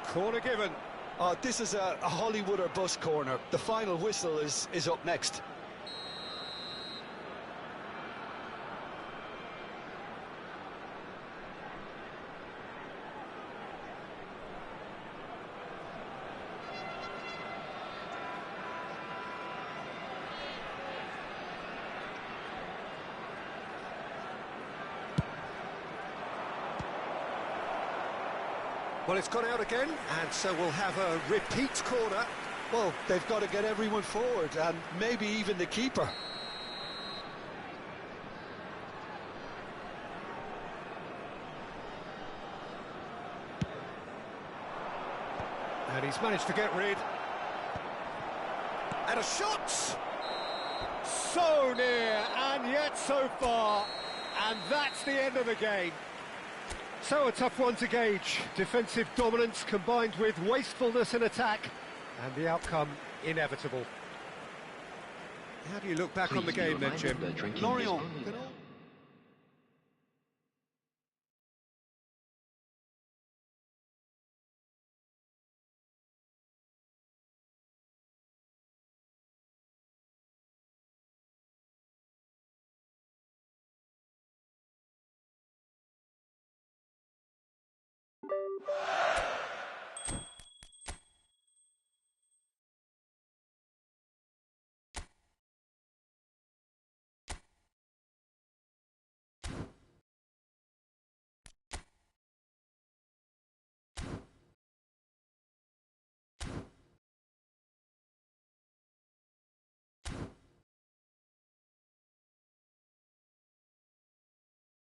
Corner given. Oh, this is a Hollywood or bust corner. The final whistle is up next. Well, it's gone out again, and so we'll have a repeat corner. Well, they've got to get everyone forward, and maybe even the keeper. And he's managed to get rid. And a shot! So near, and yet so far. And that's the end of the game. So a tough one to gauge. Defensive dominance combined with wastefulness in attack, and the outcome inevitable. How do you look back on the game then, Jim? Lorient.